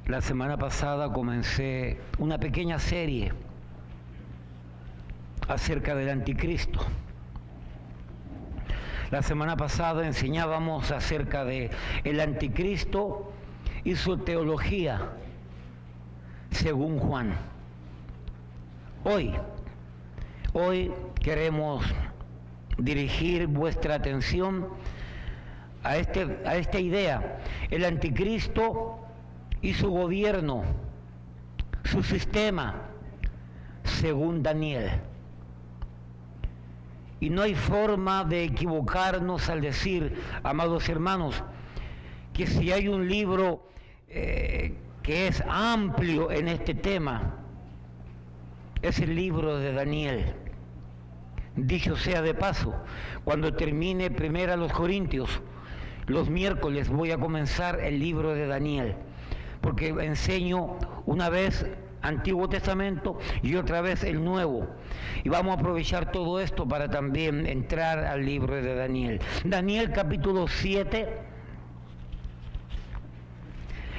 La semana pasada comencé una pequeña serie acerca del anticristo. La semana pasada enseñábamos acerca de el anticristo y su teología, según Juan. Hoy queremos dirigir vuestra atención a esta idea, el anticristo y su gobierno, su sistema, según Daniel. Y no hay forma de equivocarnos al decir, amados hermanos, que si hay un libro que es amplio en este tema, es el libro de Daniel. Dicho sea de paso, cuando termine primera los Corintios, los miércoles voy a comenzar el libro de Daniel, porque enseño una vez Antiguo Testamento y otra vez el Nuevo, y vamos a aprovechar todo esto para también entrar al libro de Daniel. Daniel capítulo 7.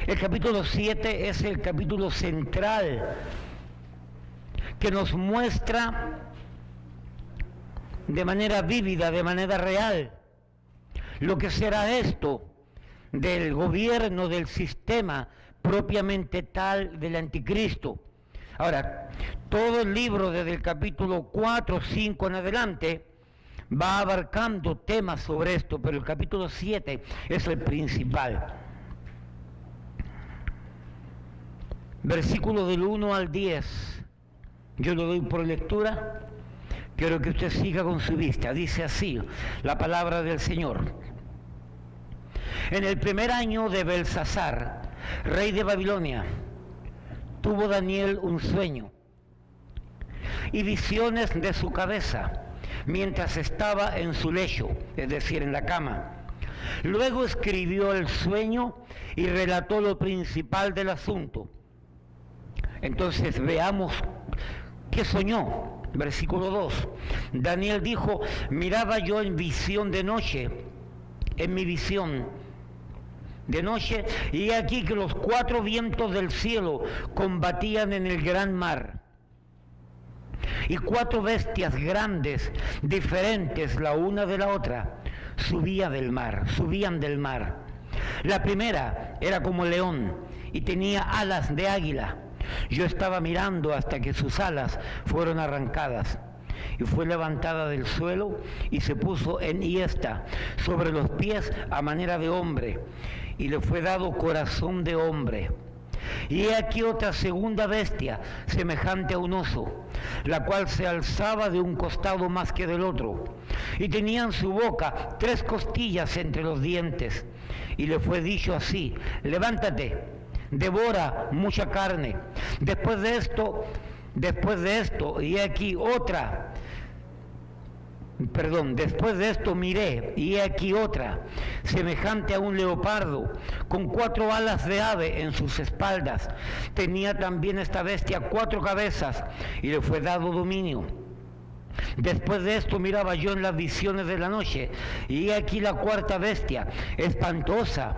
El capítulo 7 es el capítulo central que nos muestra de manera vívida, de manera real, lo que será esto del gobierno, del sistema propiamente tal del anticristo. Ahora, todo el libro desde el capítulo 4, 5 en adelante va abarcando temas sobre esto, pero el capítulo 7 es el principal. Versículo del 1 al 10, yo lo doy por lectura, quiero que usted siga con su vista. Dice así la palabra del Señor. En el primer año de Belsasar, rey de Babilonia, tuvo Daniel un sueño y visiones de su cabeza mientras estaba en su lecho, es decir, en la cama. Luego escribió el sueño y relató lo principal del asunto. Entonces veamos qué soñó. Versículo 2. Daniel dijo: miraba yo en visión de noche, en mi visión de noche, y aquí que los 4 vientos del cielo combatían en el gran mar, y 4 bestias grandes, diferentes la una de la otra, subían del mar. La primera era como león y tenía alas de águila. Yo estaba mirando hasta que sus alas fueron arrancadas, y fue levantada del suelo y se puso enhiesta sobre los pies a manera de hombre, y le fue dado corazón de hombre. Y he aquí otra segunda bestia, semejante a un oso, la cual se alzaba de un costado más que del otro, y tenía en su boca 3 costillas entre los dientes, y le fue dicho así: levántate, devora mucha carne. Después de esto, y he aquí otra, después de esto miré, y he aquí otra, semejante a un leopardo, con 4 alas de ave en sus espaldas. Tenía también esta bestia 4 cabezas, y le fue dado dominio. Después de esto miraba yo en las visiones de la noche, y he aquí la 4ª bestia, espantosa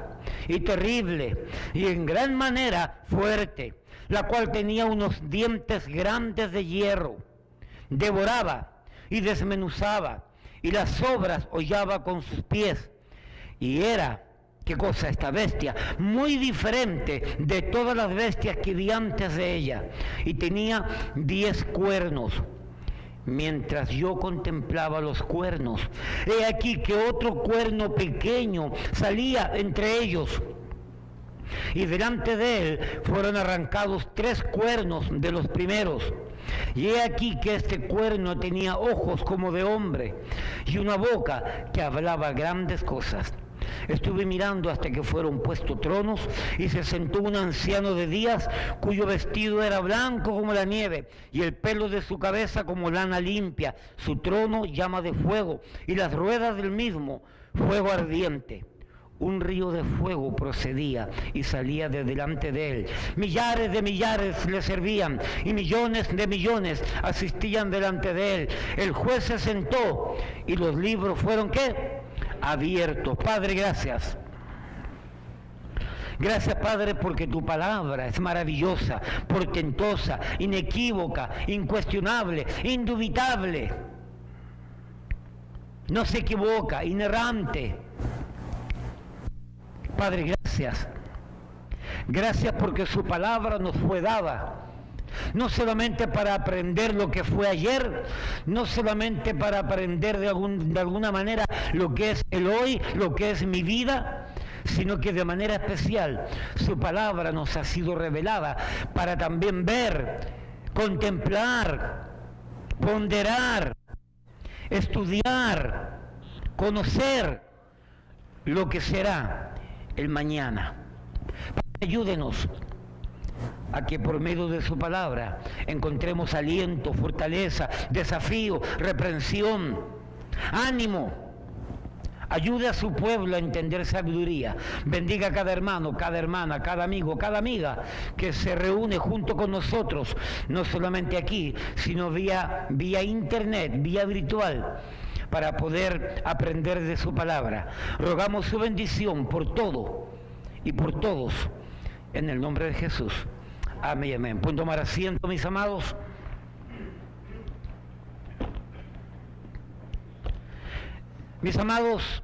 y terrible, y en gran manera fuerte, la cual tenía unos dientes grandes de hierro. Devoraba y desmenuzaba, y las sobras hollaba con sus pies. Y era, ¿qué cosa? Esta bestia, muy diferente de todas las bestias que vi antes de ella, y tenía 10 cuernos. Mientras yo contemplaba los cuernos, he aquí que otro cuerno pequeño salía entre ellos, y delante de él fueron arrancados 3 cuernos de los primeros. Y he aquí que este cuerno tenía ojos como de hombre y una boca que hablaba grandes cosas. Estuve mirando hasta que fueron puestos tronos, y se sentó un anciano de días, cuyo vestido era blanco como la nieve, y el pelo de su cabeza como lana limpia. Su trono llama de fuego, y las ruedas del mismo fuego ardiente. Un río de fuego procedía y salía de delante de él. Millares de millares le servían, y millones de millones asistían delante de él. El juez se sentó, y los libros fueron, ¿qué? Abiertos. Padre, gracias. Gracias, Padre, porque tu palabra es maravillosa, portentosa, inequívoca, incuestionable, indubitable. No se equivoca, inerrante. Padre, gracias. Gracias porque su palabra nos fue dada. No solamente para aprender lo que fue ayer, no solamente para aprender de alguna manera lo que es el hoy, lo que es mi vida, sino que de manera especial su palabra nos ha sido revelada para también ver, contemplar, ponderar, estudiar, conocer lo que será el mañana. Ayúdenos a que por medio de su palabra encontremos aliento, fortaleza, desafío, reprensión, ánimo. Ayude a su pueblo a entender sabiduría. Bendiga a cada hermano, cada hermana, cada amigo, cada amiga que se reúne junto con nosotros, no solamente aquí, sino vía internet, vía virtual, para poder aprender de su palabra. Rogamos su bendición por todo y por todos, en el nombre de Jesús. Amén, amén. Pueden tomar asiento, mis amados. Mis amados,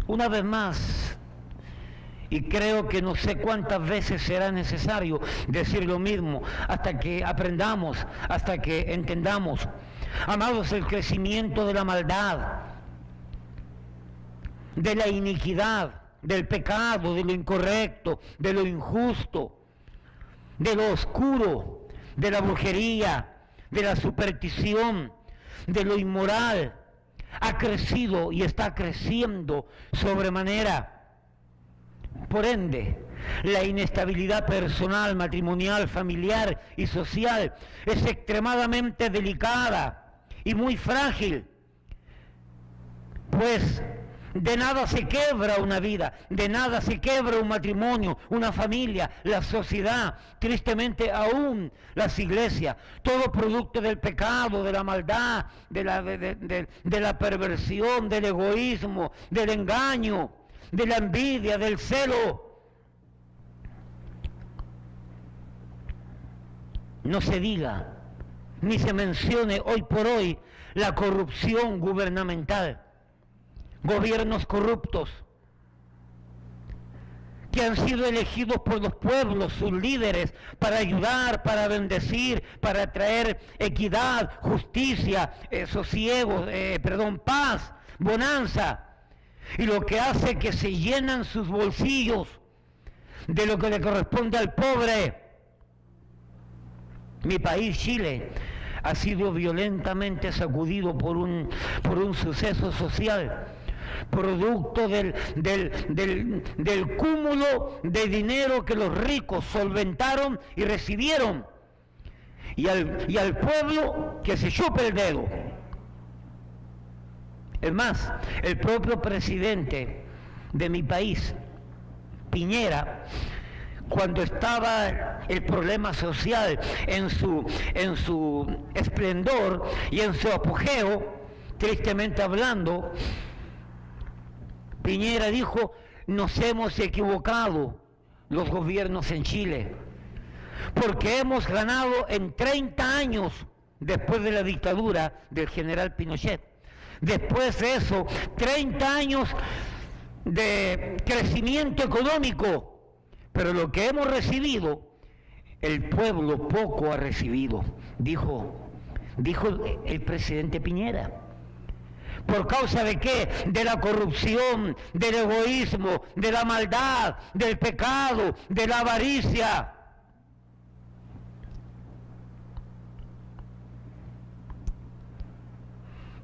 una vez más, y creo que no sé cuántas veces será necesario decir lo mismo hasta que aprendamos, hasta que entendamos. Amados, el crecimiento de la maldad, de la iniquidad, del pecado, de lo incorrecto, de lo injusto, de lo oscuro, de la brujería, de la superstición, de lo inmoral, ha crecido y está creciendo sobremanera. Por ende, la inestabilidad personal, matrimonial, familiar y social es extremadamente delicada y muy frágil, pues de nada se quebra una vida, de nada se quebra un matrimonio, una familia, la sociedad, tristemente aún las iglesias, todo producto del pecado, de la maldad, de la perversión, del egoísmo, del engaño, de la envidia, del celo. No se diga, ni se mencione hoy por hoy la corrupción gubernamental. Gobiernos corruptos que han sido elegidos por los pueblos, sus líderes, para ayudar, para bendecir, para traer equidad, justicia, sosiego, paz, bonanza. Y lo que hace que se llenan sus bolsillos de lo que le corresponde al pobre. Mi país, Chile, ha sido violentamente sacudido por un suceso social, producto del cúmulo de dinero que los ricos solventaron y recibieron, y al pueblo que se chupa el dedo. Es más, el propio presidente de mi país, Piñera, cuando estaba el problema social en su esplendor y en su apogeo, tristemente hablando, Piñera dijo: nos hemos equivocado los gobiernos en Chile, porque hemos ganado en 30 años después de la dictadura del general Pinochet. Después de eso, 30 años de crecimiento económico, pero lo que hemos recibido, el pueblo poco ha recibido, dijo el presidente Piñera. ¿Por causa de qué? De la corrupción, del egoísmo, de la maldad, del pecado, de la avaricia.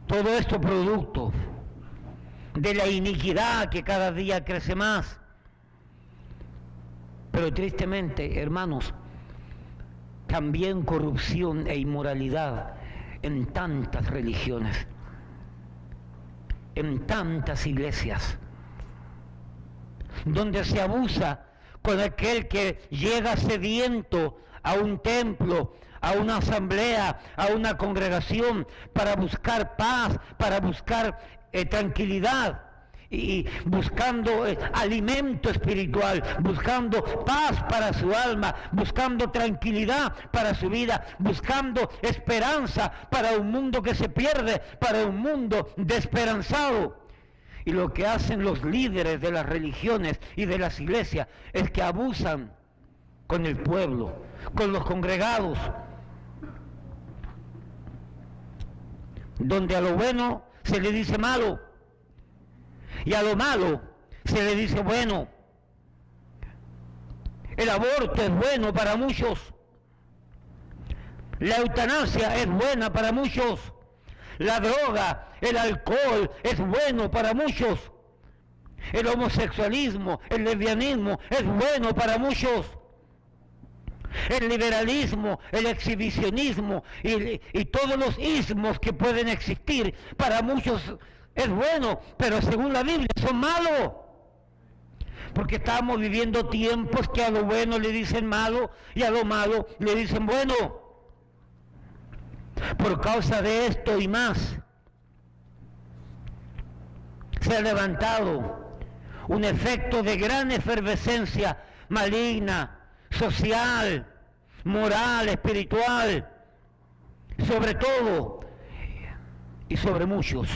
Todo esto producto de la iniquidad que cada día crece más. Pero tristemente, hermanos, también corrupción e inmoralidad en tantas religiones, en tantas iglesias, donde se abusa con aquel que llega sediento a un templo, a una asamblea, a una congregación, para buscar paz, para buscar tranquilidad, y buscando alimento espiritual, buscando paz para su alma, buscando tranquilidad para su vida, buscando esperanza para un mundo que se pierde, para un mundo desesperanzado. Y lo que hacen los líderes de las religiones y de las iglesias es que abusan con el pueblo, con los congregados, donde a lo bueno se le dice malo y a lo malo se le dice bueno. El aborto es bueno para muchos, la eutanasia es buena para muchos, la droga, el alcohol es bueno para muchos, el homosexualismo, el lesbianismo es bueno para muchos, el liberalismo, el exhibicionismo y todos los ismos que pueden existir para muchos es bueno, pero según la Biblia son malos, porque estamos viviendo tiempos que a lo bueno le dicen malo y a lo malo le dicen bueno. Por causa de esto y más, se ha levantado un efecto de gran efervescencia maligna, social, moral, espiritual, sobre todo y sobre muchos.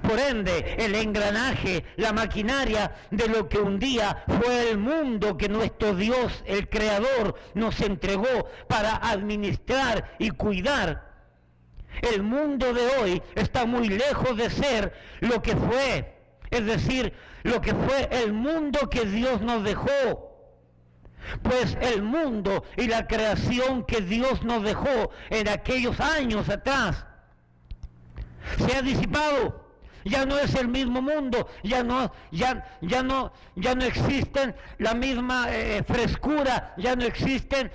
Por ende, el engranaje, la maquinaria de lo que un día fue el mundo que nuestro Dios, el Creador, nos entregó para administrar y cuidar, el mundo de hoy está muy lejos de ser lo que fue, es decir, lo que fue el mundo que Dios nos dejó. Pues el mundo y la creación que Dios nos dejó en aquellos años atrás se ha disipado. Ya no es el mismo mundo, ya no existen la misma frescura, ya no existen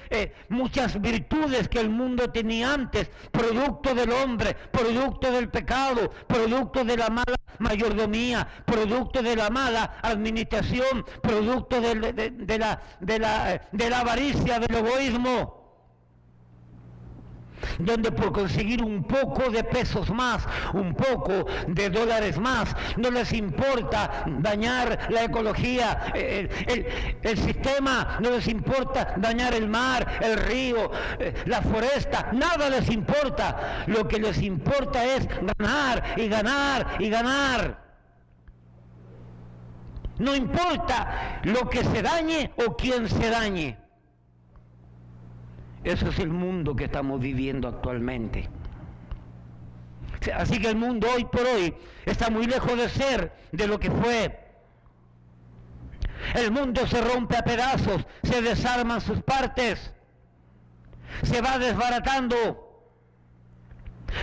muchas virtudes que el mundo tenía antes, producto del hombre, producto del pecado, producto de la mala mayordomía, producto de la mala administración, producto de la avaricia, del egoísmo, donde por conseguir un poco de pesos más, un poco de dólares más, no les importa dañar la ecología, el sistema, no les importa dañar el mar, el río, la foresta, nada les importa. Lo que les importa es ganar y ganar y ganar. No importa lo que se dañe o quién se dañe. Eso es el mundo que estamos viviendo actualmente. Así que el mundo hoy por hoy está muy lejos de ser de lo que fue. El mundo se rompe a pedazos, se desarman sus partes, se va desbaratando.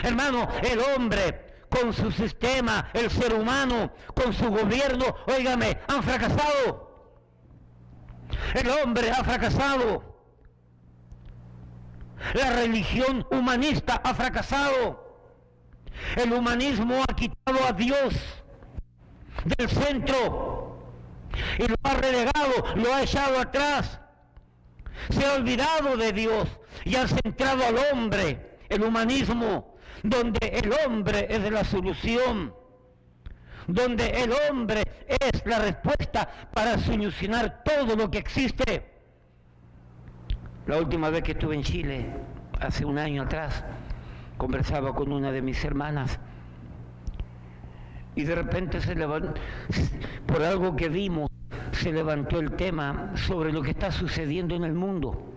Hermano, el hombre con su sistema, el ser humano con su gobierno, óigame, han fracasado. El hombre ha fracasado. La religión humanista ha fracasado. El humanismo ha quitado a Dios del centro y lo ha relegado, lo ha echado atrás. Se ha olvidado de Dios y ha centrado al hombre, el humanismo, donde el hombre es la solución, donde el hombre es la respuesta para solucionar todo lo que existe. La última vez que estuve en Chile, hace un año atrás, conversaba con una de mis hermanas y de repente se levantó, por algo que vimos, se levantó el tema sobre lo que está sucediendo en el mundo.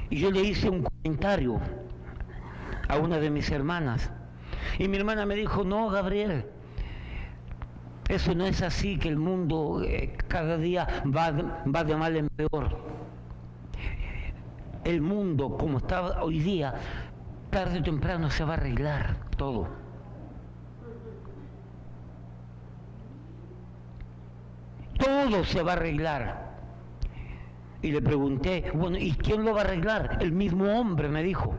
Y yo le hice un comentario a una de mis hermanas y mi hermana me dijo: no, Gabriel, eso no es así, que el mundo cada día va de mal en peor. El mundo, como está hoy día, tarde o temprano se va a arreglar todo. Todo se va a arreglar. Y le pregunté, bueno, ¿y quién lo va a arreglar? El mismo hombre, me dijo.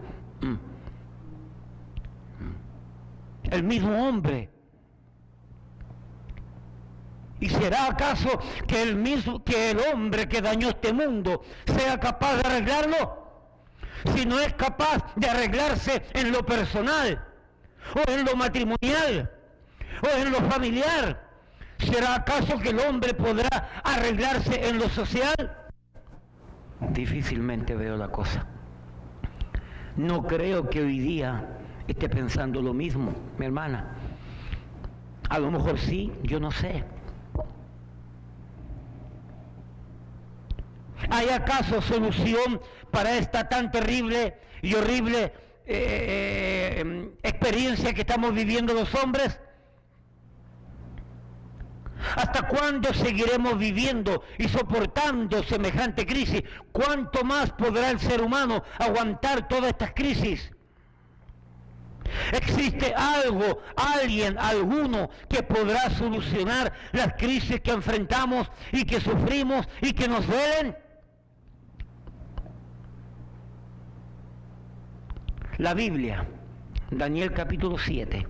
El mismo hombre. ¿Y será acaso que el hombre que dañó este mundo sea capaz de arreglarlo? Si no es capaz de arreglarse en lo personal o en lo matrimonial, o en lo familiar? ¿Será acaso que el hombre podrá arreglarse en lo social? Difícilmente veo la cosa. No creo que hoy día esté pensando lo mismo, mi hermana. A lo mejor sí, yo no sé. ¿Hay acaso solución para esta tan terrible y horrible experiencia que estamos viviendo los hombres? ¿Hasta cuándo seguiremos viviendo y soportando semejante crisis? ¿Cuánto más podrá el ser humano aguantar todas estas crisis? ¿Existe algo, alguien, alguno que podrá solucionar las crisis que enfrentamos y que sufrimos y que nos duelen? La Biblia, Daniel capítulo 7.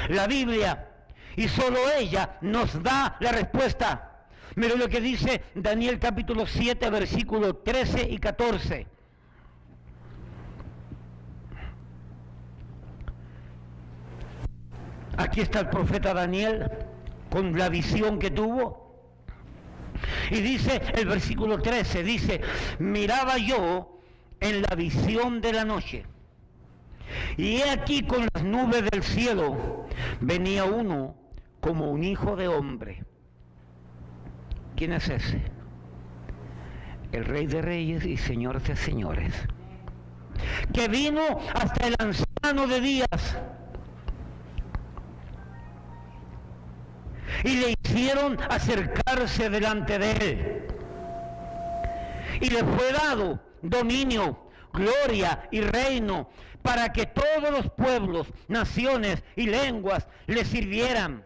La Biblia, y solo ella nos da la respuesta. Mira lo que dice Daniel capítulo 7, versículos 13 y 14. Aquí está el profeta Daniel con la visión que tuvo. Y dice el versículo 13, dice, miraba yo en la visión de la noche, y he aquí con las nubes del cielo venía uno como un hijo de hombre. ¿Quién es ese? El Rey de Reyes y Señor de Señores, que vino hasta el anciano de días, y le hicieron acercarse delante de él, y le fue dado dominio, gloria y reino, para que todos los pueblos, naciones y lenguas le sirvieran.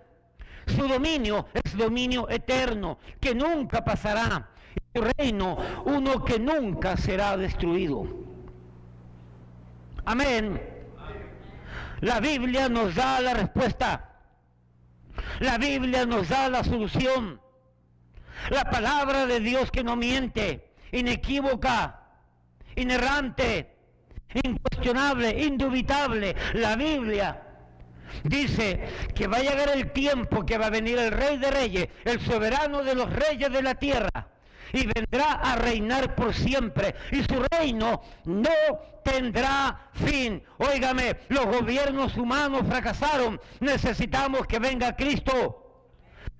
Su dominio es dominio eterno, que nunca pasará, y su reino, uno que nunca será destruido. Amén. La Biblia nos da la respuesta. La Biblia nos da la solución. La palabra de Dios que no miente, inequívoca, inerrante, incuestionable, indubitable. La Biblia dice que va a llegar el tiempo que va a venir el Rey de Reyes, el soberano de los reyes de la tierra, y vendrá a reinar por siempre, y su reino no tendrá fin. Óigame, los gobiernos humanos fracasaron. Necesitamos que venga Cristo.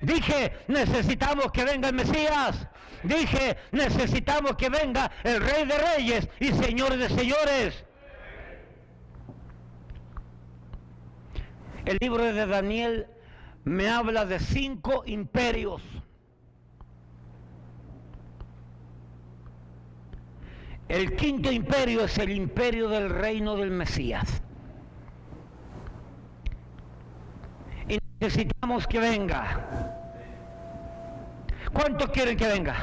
Dije, necesitamos que venga el Mesías. Dije, necesitamos que venga el Rey de Reyes y Señor de Señores. El libro de Daniel me habla de 5 imperios. El quinto imperio es el imperio del reino del Mesías. Y necesitamos que venga. ¿Cuántos quieren que venga?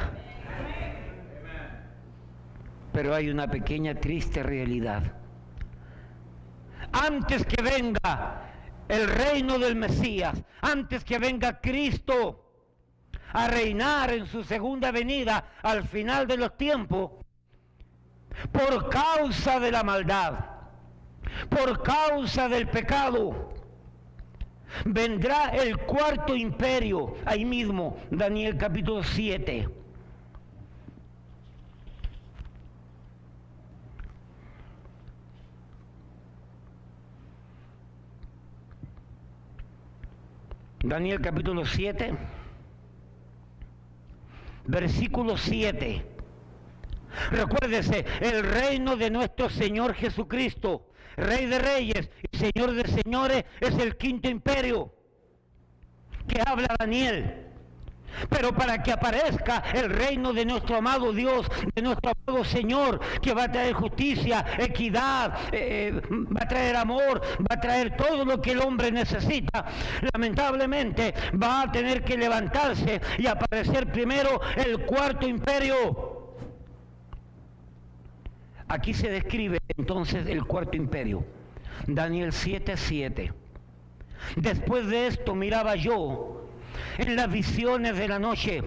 Pero hay una pequeña triste realidad. Antes que venga el reino del Mesías, antes que venga Cristo a reinar en su segunda venida al final de los tiempos, por causa de la maldad, por causa del pecado, vendrá el cuarto imperio. Ahí mismo, Daniel capítulo 7. Daniel capítulo 7, versículo 7. Recuérdese, el reino de nuestro Señor Jesucristo, Rey de Reyes y Señor de Señores, es el quinto imperio que habla Daniel. Pero para que aparezca el reino de nuestro amado Dios, de nuestro amado Señor, que va a traer justicia, equidad, va a traer amor, va a traer todo lo que el hombre necesita, lamentablemente va a tener que levantarse y aparecer primero el cuarto imperio. Aquí se describe entonces el cuarto imperio. Daniel 7:7. Después de esto miraba yo en las visiones de la noche,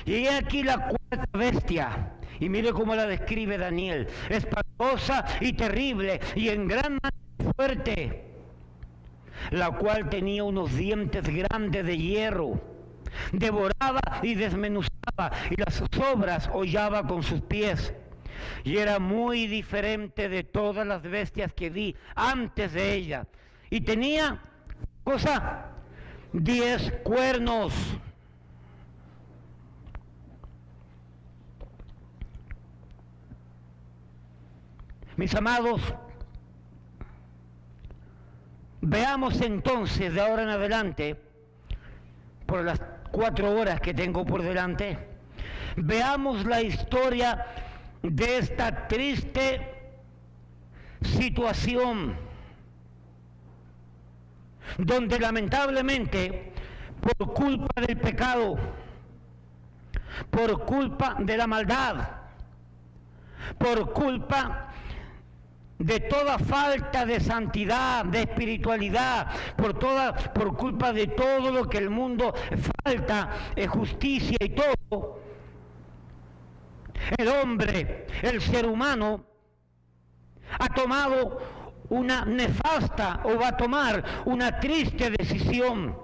y he aquí la cuarta bestia, y mire cómo la describe Daniel, espantosa y terrible, y en gran manera fuerte. la cual tenía unos dientes grandes de hierro. Devoraba y desmenuzaba, y las sobras hollaba con sus pies. Y era muy diferente de todas las bestias que vi antes de ella. Y tenía, 10 cuernos. Mis amados, veamos entonces de ahora en adelante, por las 4 horas que tengo por delante, veamos la historia de esta triste situación, donde lamentablemente, por culpa del pecado, por culpa de la maldad, por culpa de toda falta de santidad, de espiritualidad, por culpa de todo lo que el mundo falta, justicia y todo, el hombre, el ser humano, ha tomado una nefasta o va a tomar una triste decisión.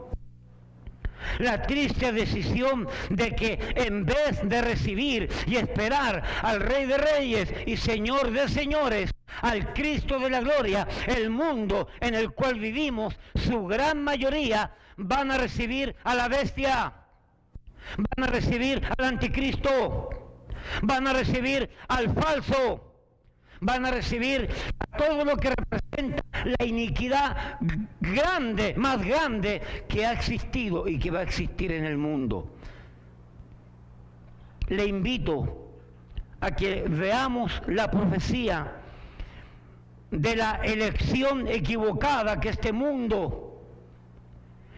La triste decisión de que en vez de recibir y esperar al Rey de Reyes y Señor de Señores, al Cristo de la Gloria, el mundo en el cual vivimos, su gran mayoría van a recibir a la bestia, van a recibir al anticristo, van a recibir al falso, van a recibir a todo lo que representa la iniquidad grande, más grande que ha existido y que va a existir en el mundo. Le invito a que veamos la profecía de la elección equivocada que este mundo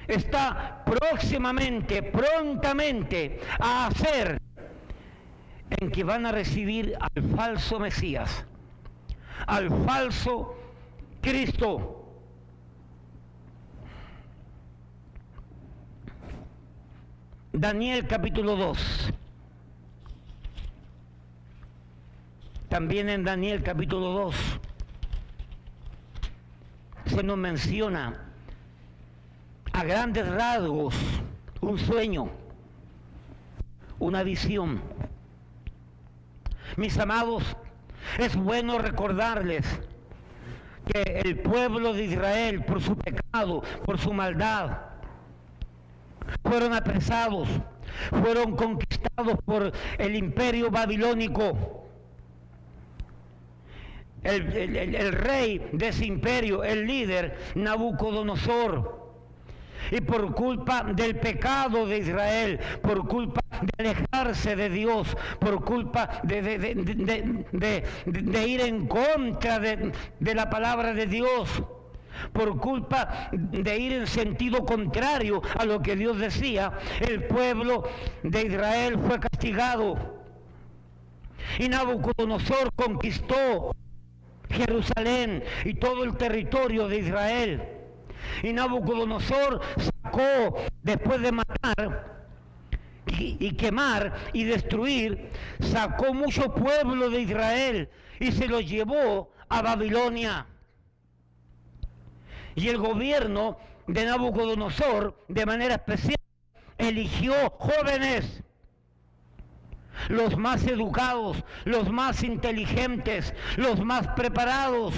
está próximamente, prontamente a hacer, en que van a recibir al falso Mesías, al falso Cristo. Daniel capítulo 2. También en Daniel capítulo 2 se nos menciona a grandes rasgos un sueño, una visión. Mis amados, es bueno recordarles que el pueblo de Israel, por su pecado, por su maldad, fueron apresados, fueron conquistados por el imperio babilónico. El rey de ese imperio, el líder, Nabucodonosor. Y por culpa del pecado de Israel, por culpa de alejarse de Dios, por culpa de ir en contra de la palabra de Dios, por culpa de ir en sentido contrario a lo que Dios decía, el pueblo de Israel fue castigado. Y Nabucodonosor conquistó Jerusalén y todo el territorio de Israel. Y Nabucodonosor sacó, después de matar y quemar y destruir, sacó mucho pueblo de Israel y se lo llevó a Babilonia. Y el gobierno de Nabucodonosor, de manera especial, eligió jóvenes, los más educados, los más inteligentes, los más preparados,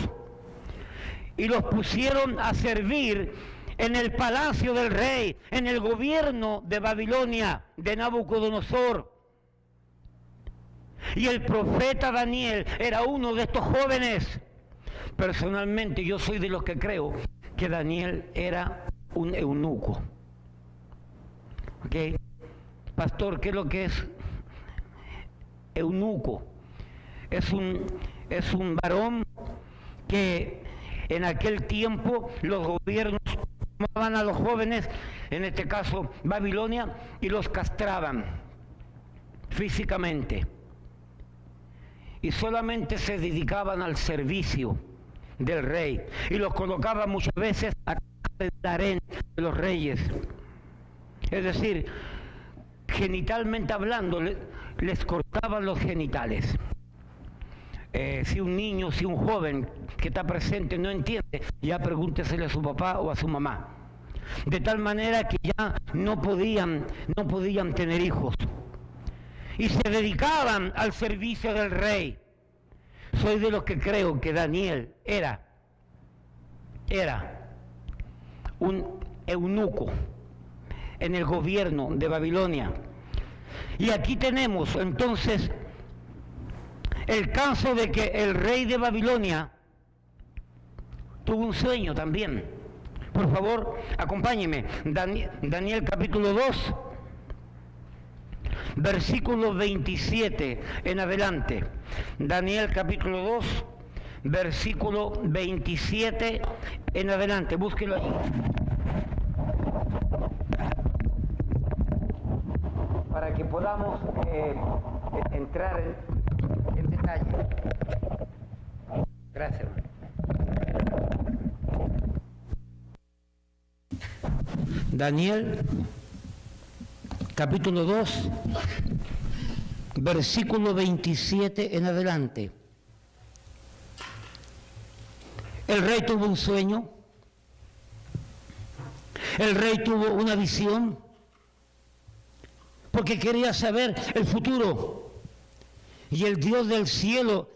y los pusieron a servir en el palacio del rey, en el gobierno de Babilonia, de Nabucodonosor. Y el profeta Daniel era uno de estos jóvenes. Personalmente yo soy de los que creo que Daniel era un eunuco. ¿Ok? Pastor, ¿qué es lo que es eunuco? Es un varón que en aquel tiempo los gobiernos tomaban a los jóvenes, en este caso Babilonia, y los castraban físicamente. Y solamente se dedicaban al servicio del rey. Y los colocaban muchas veces a la arena de los reyes. Es decir, genitalmente hablando, les cortaban los genitales. si un niño, si un joven que está presente no entiende, ya pregúntesele a su papá o a su mamá. De tal manera que ya no podían tener hijos. Y se dedicaban al servicio del rey. Soy de los que creo que Daniel era un eunuco en el gobierno de Babilonia. Y aquí tenemos entonces el caso de que el rey de Babilonia tuvo un sueño también. Por favor, acompáñenme. Daniel capítulo 2, versículo 27 en adelante. Daniel capítulo 2, versículo 27 en adelante. Búsquelo allí. Para que podamos entrar en detalle. Gracias. Daniel, capítulo 2, versículo 27 en adelante. El rey tuvo un sueño, el rey tuvo una visión, porque quería saber el futuro. Y el Dios del cielo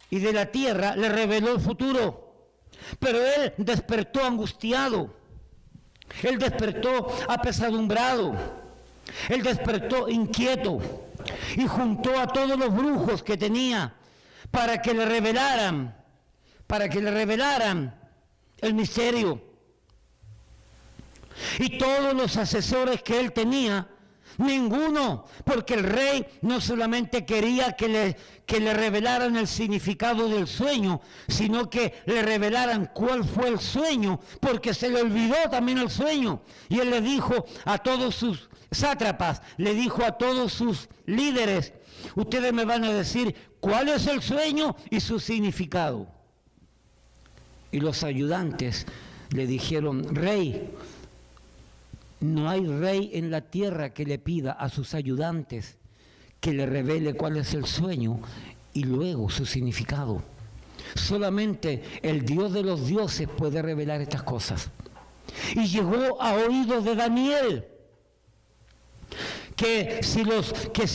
y de la tierra le reveló el futuro. Pero él despertó angustiado. Él despertó apesadumbrado. Él despertó inquieto. Y juntó a todos los brujos que tenía para que le revelaran el misterio. Y todos los asesores que él tenía, ninguno, porque el rey no solamente quería que le revelaran el significado del sueño, sino que le revelaran cuál fue el sueño, porque se le olvidó también el sueño. Y él le dijo a todos sus sátrapas, le dijo a todos sus líderes: ustedes me van a decir cuál es el sueño y su significado. Y los ayudantes le dijeron: rey, no hay rey en la tierra que le pida a sus ayudantes que le revele cuál es el sueño y luego su significado. Solamente el Dios de los dioses puede revelar estas cosas. Y llegó a oídos de Daniel que si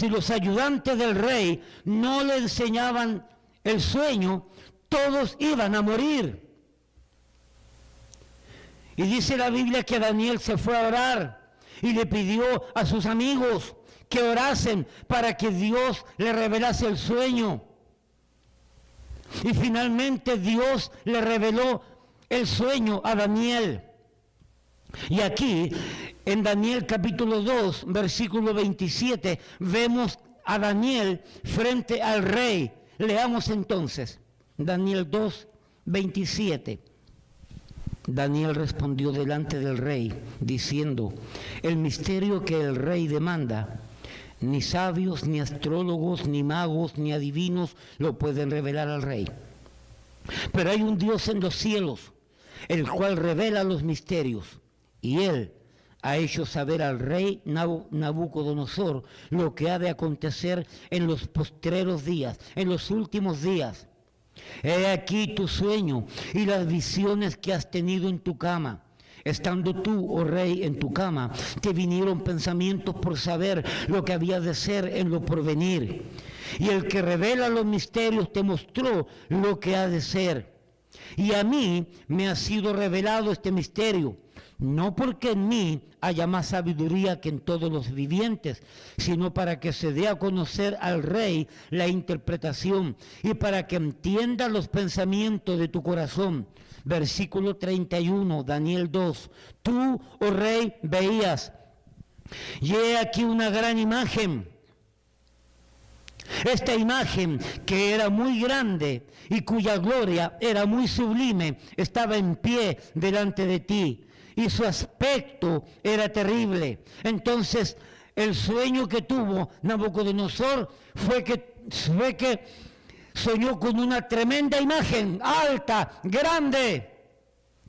los ayudantes del rey no le enseñaban el sueño, todos iban a morir. Y dice la Biblia que Daniel se fue a orar y le pidió a sus amigos que orasen para que Dios le revelase el sueño. Y finalmente Dios le reveló el sueño a Daniel. Y aquí, en Daniel capítulo 2, versículo 27, vemos a Daniel frente al rey. Leamos entonces, Daniel 2, 27. Daniel respondió delante del rey, diciendo: el misterio que el rey demanda, ni sabios, ni astrólogos, ni magos, ni adivinos lo pueden revelar al rey. Pero hay un Dios en los cielos, el cual revela los misterios, y él ha hecho saber al rey Nabucodonosor lo que ha de acontecer en los postreros días, en los últimos días. He aquí tu sueño y las visiones que has tenido en tu cama. Estando tú, oh rey, en tu cama, te vinieron pensamientos por saber lo que había de ser en lo porvenir. Y el que revela los misterios te mostró lo que ha de ser. Y a mí me ha sido revelado este misterio, no porque en mí haya más sabiduría que en todos los vivientes, sino para que se dé a conocer al rey la interpretación y para que entienda los pensamientos de tu corazón. Versículo 31, Daniel 2. Tú, oh rey, veías, y he aquí una gran imagen. Esta imagen, que era muy grande y cuya gloria era muy sublime, estaba en pie delante de ti, y su aspecto era terrible. Entonces, el sueño que tuvo Nabucodonosor fue que soñó con una tremenda imagen, alta, grande,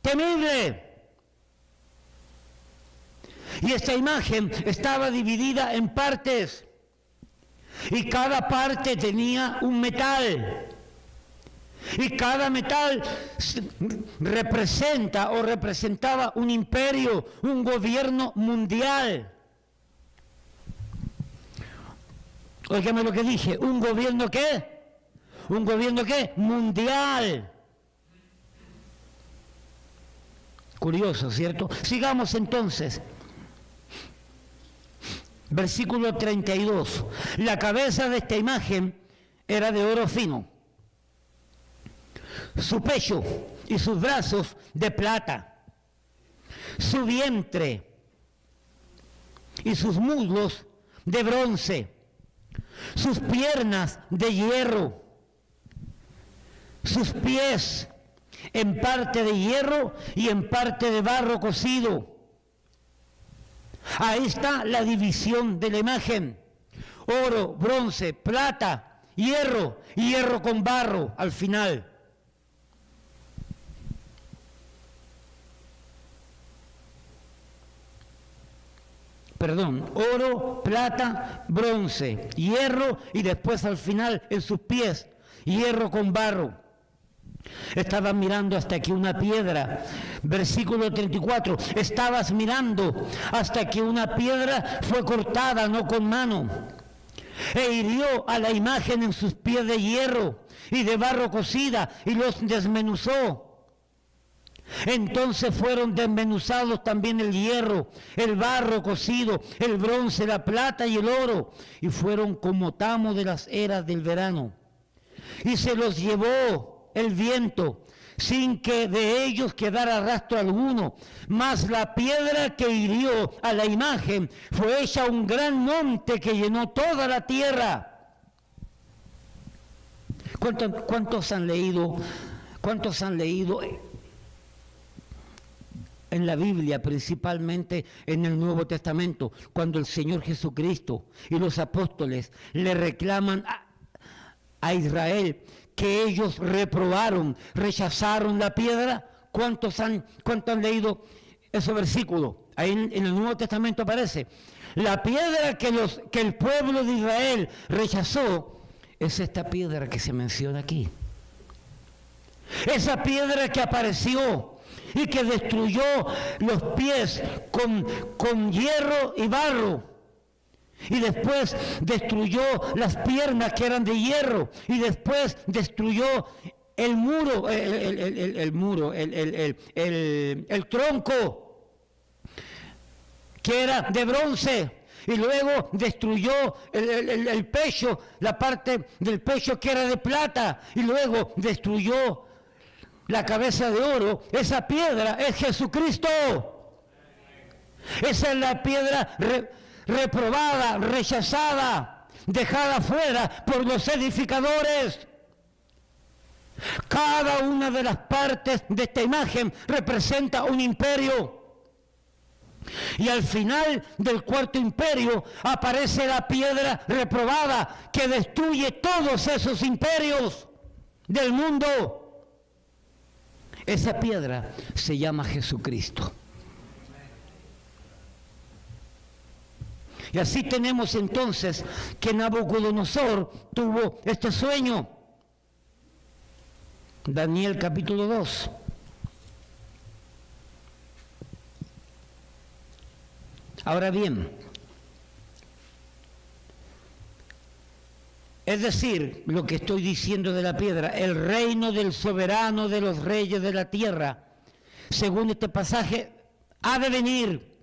temible. Y esta imagen estaba dividida en partes. Y cada parte tenía un metal. Y cada metal representa o representaba un imperio, un gobierno mundial. Óigame lo que dije, ¿un gobierno qué? ¿Un gobierno qué? Mundial. Curioso, ¿cierto? Sigamos entonces. Versículo 32. La cabeza de esta imagen era de oro fino, su pecho y sus brazos de plata, su vientre y sus muslos de bronce, sus piernas de hierro, sus pies en parte de hierro y en parte de barro cocido. Ahí está la división de la imagen: oro, bronce, plata, hierro y hierro con barro al final. Perdón, oro, plata, bronce, hierro y después al final en sus pies, hierro con barro. Estabas mirando hasta que una piedra, versículo 34, estabas mirando hasta que una piedra fue cortada, no con mano, e hirió a la imagen en sus pies de hierro y de barro cocida y los desmenuzó. Entonces fueron desmenuzados también el hierro, el barro cocido, el bronce, la plata y el oro, y fueron como tamo de las eras del verano. Y se los llevó el viento, sin que de ellos quedara rastro alguno. Mas la piedra que hirió a la imagen fue hecha un gran monte que llenó toda la tierra. ¿Cuántos han leído en la Biblia, principalmente en el Nuevo Testamento, cuando el Señor Jesucristo y los apóstoles le reclaman a Israel que ellos reprobaron, rechazaron la piedra? ¿Cuántos han leído ese versículo? Ahí en el Nuevo Testamento aparece. La piedra que el pueblo de Israel rechazó es esta piedra que se menciona aquí. Esa piedra que apareció y que destruyó los pies con hierro y barro. Y después destruyó las piernas que eran de hierro. Y después destruyó el muro, el tronco que era de bronce. Y luego destruyó el pecho, la parte del pecho que era de plata. Y luego destruyó la cabeza de oro. Esa piedra es Jesucristo. Esa es la piedra reprobada, rechazada, dejada fuera por los edificadores. Cada una de las partes de esta imagen representa un imperio. Y al final del cuarto imperio aparece la piedra reprobada que destruye todos esos imperios del mundo. Esa piedra se llama Jesucristo. Y así tenemos entonces que Nabucodonosor tuvo este sueño. Daniel capítulo 2. Ahora bien, es decir, lo que estoy diciendo de la piedra, el reino del soberano de los reyes de la tierra, según este pasaje, ha de venir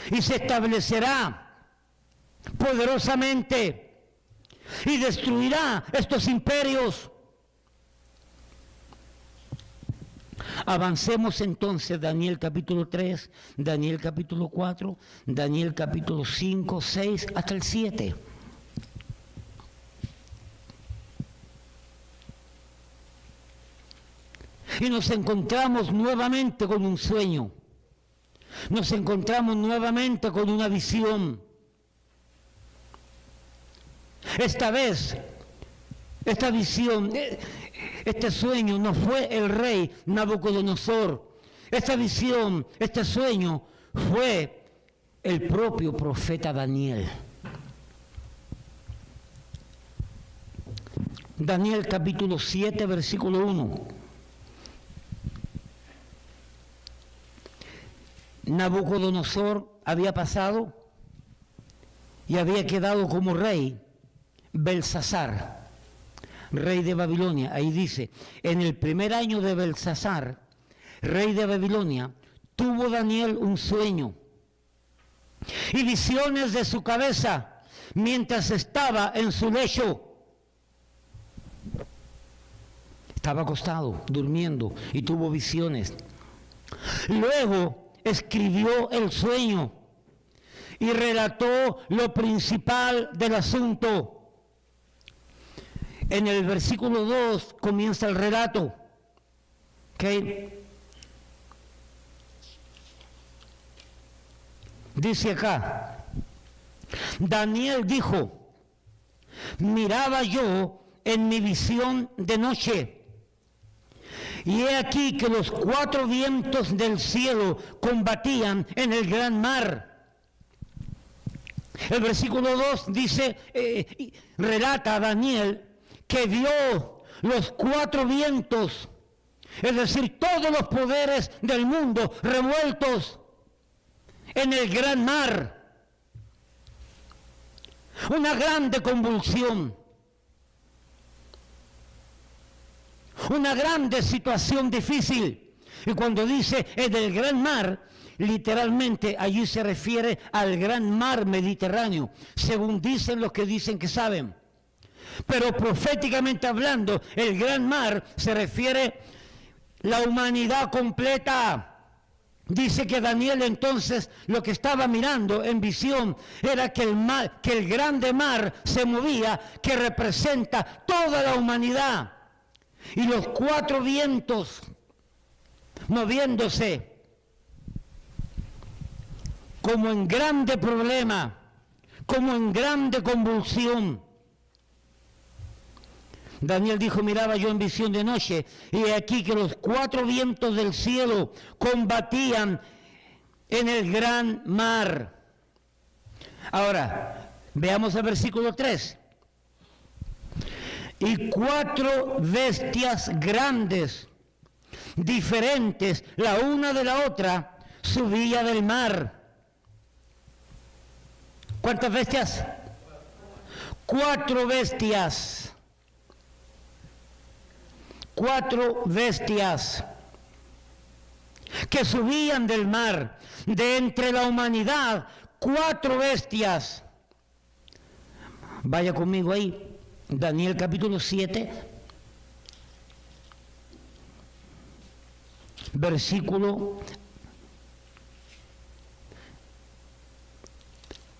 y se establecerá poderosamente y destruirá estos imperios. Avancemos entonces Daniel capítulo 3, Daniel capítulo 4, Daniel capítulo 5, 6 hasta el 7. Y nos encontramos nuevamente con un sueño. Nos encontramos nuevamente con una visión. Esta vez, esta visión, este sueño no fue el rey Nabucodonosor. Esta visión, este sueño fue el propio profeta Daniel. Daniel capítulo 7, versículo 1. Nabucodonosor había pasado y había quedado como rey Belsasar, rey de Babilonia. Ahí dice, en el primer año de Belsasar, rey de Babilonia, tuvo Daniel un sueño y visiones de su cabeza mientras estaba en su lecho. Estaba acostado, durmiendo, y tuvo visiones. Luego escribió el sueño y relató lo principal del asunto. En el versículo 2 comienza el relato. ¿Okay? Dice acá, Daniel dijo, miraba yo en mi visión de noche, y he aquí que los 4 vientos del cielo combatían en el gran mar. El versículo 2 dice, relata a Daniel que vio los 4 vientos, es decir, todos los poderes del mundo revueltos en el gran mar. Una grande convulsión. Una grande situación difícil. Y cuando dice en el gran mar, literalmente allí se refiere al gran mar Mediterráneo, según dicen los que dicen que saben. Pero proféticamente hablando, el gran mar se refiere a la humanidad completa. Dice que Daniel entonces lo que estaba mirando en visión era que el grande mar se movía, que representa toda la humanidad. Y los 4 vientos moviéndose como en grande problema, como en grande convulsión. Daniel dijo, miraba yo en visión de noche, y aquí que los 4 vientos del cielo combatían en el gran mar. Ahora, veamos el versículo 3. Y 4 bestias grandes, diferentes la una de la otra, subía del mar. ¿Cuántas bestias? 4 bestias. 4 bestias que subían del mar, de entre la humanidad, 4 bestias. Vaya conmigo ahí. Daniel capítulo 7, versículo,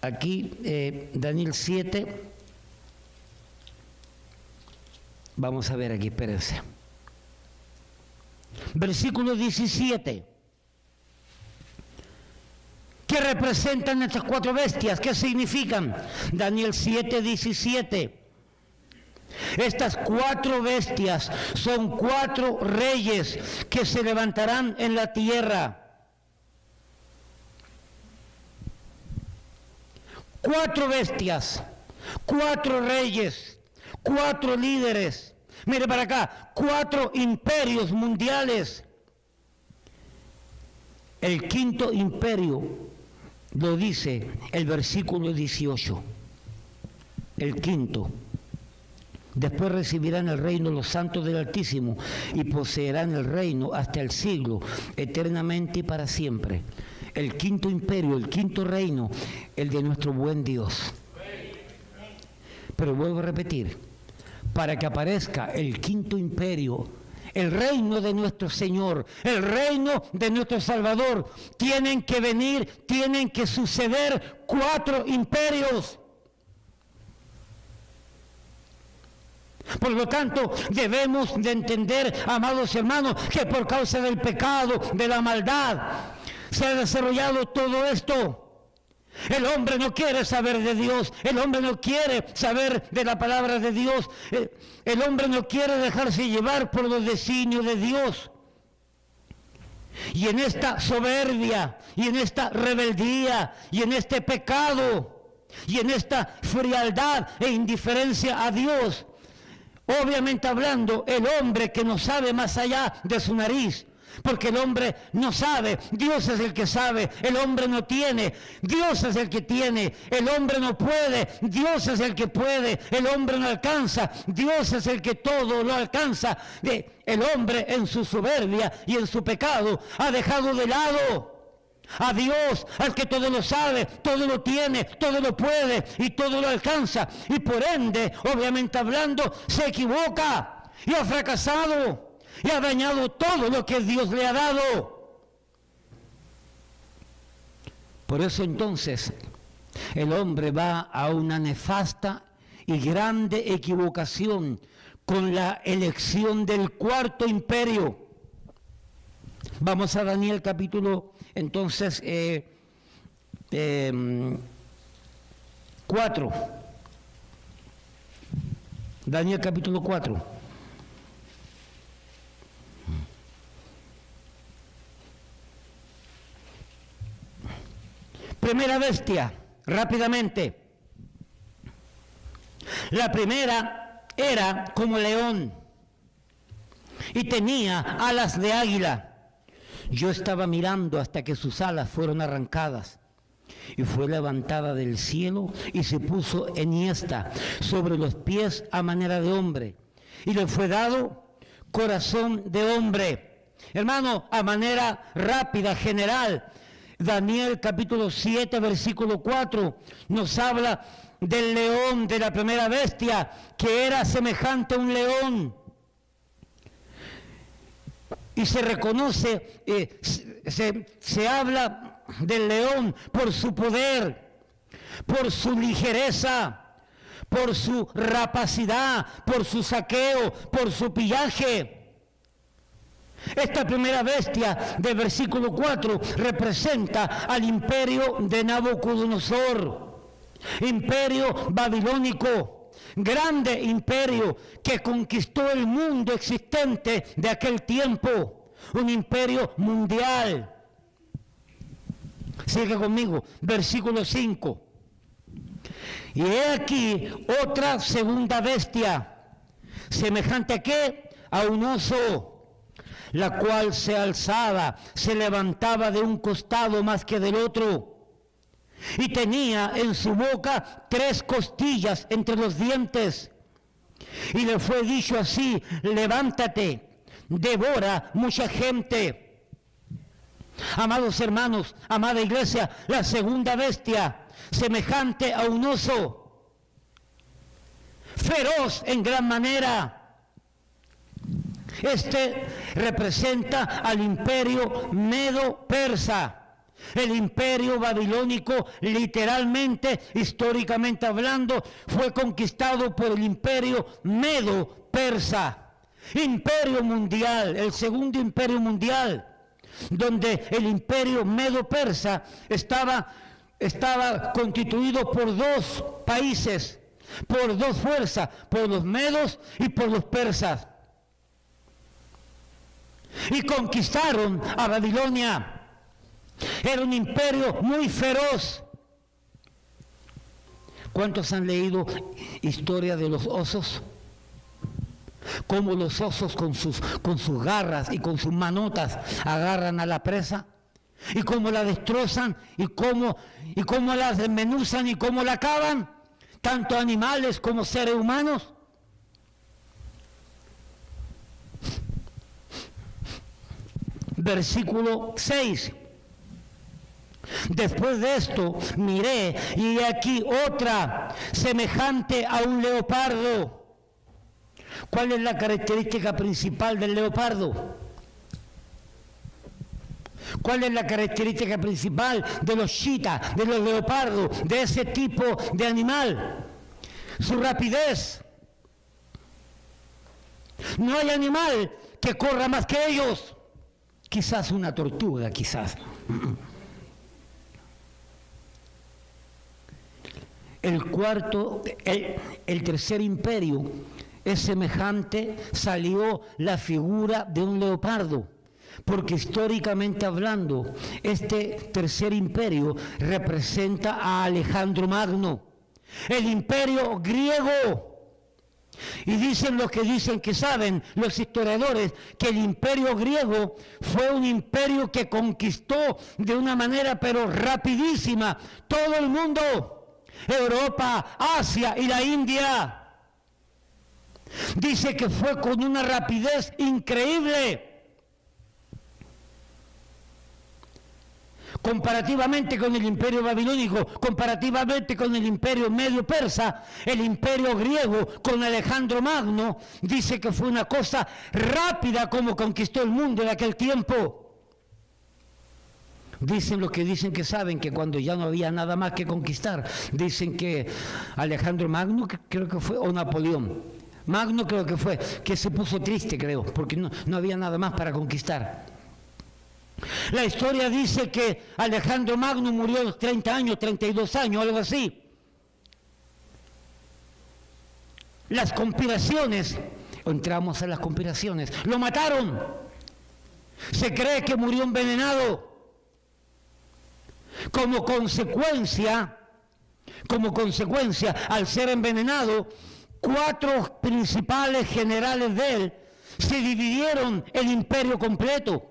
aquí, Daniel 7, vamos a ver aquí, espérense. Versículo 17. ¿Qué representan estas 4 bestias? ¿Qué significan? Daniel 7, 17. Estas 4 bestias son 4 reyes que se levantarán en la tierra. 4 bestias, 4 reyes, 4 líderes. Mire para acá, 4 imperios mundiales. El 5.º imperio lo dice el versículo 18. El 5.º. Después recibirán el reino los santos del Altísimo y poseerán el reino hasta el siglo, eternamente y para siempre. El 5.º imperio, el 5.º reino, el de nuestro buen Dios. Pero vuelvo a repetir, para que aparezca el 5.º imperio, el reino de nuestro Señor, el reino de nuestro Salvador, tienen que venir, tienen que suceder 4 imperios. Por lo tanto, debemos de entender, amados hermanos, que por causa del pecado, de la maldad, se ha desarrollado todo esto. El hombre no quiere saber de Dios, el hombre no quiere saber de la palabra de Dios, el hombre no quiere dejarse llevar por los designios de Dios. Y en esta soberbia, y en esta rebeldía, y en este pecado, y en esta frialdad e indiferencia a Dios, obviamente hablando, el hombre que no sabe más allá de su nariz. Porque el hombre no sabe, Dios es el que sabe, el hombre no tiene, Dios es el que tiene, el hombre no puede, Dios es el que puede, el hombre no alcanza, Dios es el que todo lo alcanza. El hombre en su soberbia y en su pecado ha dejado de lado a Dios, al que todo lo sabe, todo lo tiene, todo lo puede y todo lo alcanza. Y por ende, obviamente hablando, se equivoca y ha fracasado. Y ha dañado todo lo que Dios le ha dado. Por eso entonces el hombre va a una nefasta y grande equivocación con la elección del cuarto imperio. Vamos a Daniel capítulo entonces 4. Daniel capítulo 4. Primera bestia, rápidamente. La primera era como león y tenía alas de águila. Yo estaba mirando hasta que sus alas fueron arrancadas y fue levantada del cielo y se puso enhiesta sobre los pies a manera de hombre y le fue dado corazón de hombre. Hermano, a manera rápida, general, Daniel capítulo 7, versículo 4, nos habla del león, de la primera bestia, que era semejante a un león. Y se reconoce, se habla del león por su poder, por su ligereza, por su rapacidad, por su saqueo, por su pillaje. Esta primera bestia del versículo 4 representa al imperio de Nabucodonosor, imperio babilónico, grande imperio que conquistó el mundo existente de aquel tiempo, un imperio mundial. Sigue conmigo, versículo 5. Y he aquí otra segunda bestia, semejante a ¿qué? A un oso, la cual se alzaba, se levantaba de un costado más que del otro, y tenía en su boca 3 costillas entre los dientes, y le fue dicho así: levántate, devora mucha gente. Amados hermanos, amada iglesia, la segunda bestia, semejante a un oso, feroz en gran manera. Este representa al imperio medo-persa. El imperio babilónico, literalmente, históricamente hablando, fue conquistado por el imperio medo-persa. Imperio mundial, el segundo imperio mundial, donde el imperio medo-persa estaba constituido por 2 países, por 2 fuerzas, por los medos y por los persas. Y conquistaron a Babilonia. Era un imperio muy feroz. ¿Cuántos han leído historia de los osos? Cómo los osos con sus garras y con sus manotas agarran a la presa, y cómo la destrozan, y cómo la desmenuzan y cómo la acaban, tanto animales como seres humanos. Versículo 6. Después de esto miré y aquí otra semejante a un leopardo. ¿Cuál es la característica principal del leopardo? ¿Cuál es la característica principal de los chitas, de los leopardos, de ese tipo de animal? Su rapidez. No hay animal que corra más que ellos. Quizás una tortuga, quizás. El tercer imperio es semejante, salió la figura de un leopardo, porque históricamente hablando, este tercer imperio representa a Alejandro Magno. El imperio griego Y dicen los que dicen que saben, los historiadores, que el imperio griego fue un imperio que conquistó de una manera pero rapidísima todo el mundo, Europa, Asia y la India. Dice que fue con una rapidez increíble. Comparativamente con el imperio babilónico, comparativamente con el imperio medio persa, el imperio griego con Alejandro Magno, dice que fue una cosa rápida como conquistó el mundo en aquel tiempo. Dicen los que dicen que saben que cuando ya no había nada más que conquistar, dicen que Alejandro Magno, creo que fue, o Napoleón, Magno creo que fue, que se puso triste, creo, porque no había nada más para conquistar. La historia dice que Alejandro Magno murió a los 30 años, 32 años, algo así. Las conspiraciones, entramos a las conspiraciones, lo mataron. Se cree que murió envenenado. Como consecuencia, al ser envenenado, 4 principales generales de él se dividieron el imperio completo.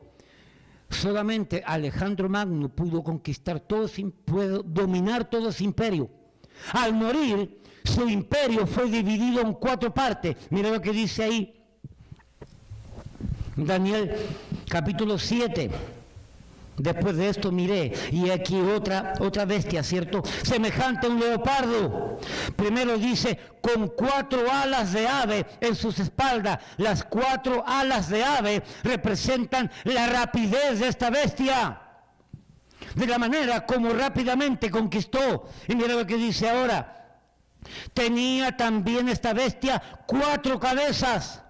Solamente Alejandro Magno pudo conquistar pudo dominar todo ese imperio. Al morir, su imperio fue dividido en 4 partes. Mira lo que dice ahí, Daniel capítulo 7. Después de esto miré, y aquí otra bestia, ¿cierto? Semejante a un leopardo. Primero dice, con 4 alas de ave en sus espaldas. Las 4 alas de ave representan la rapidez de esta bestia. De la manera como rápidamente conquistó. Y mira lo que dice ahora. Tenía también esta bestia 4 cabezas.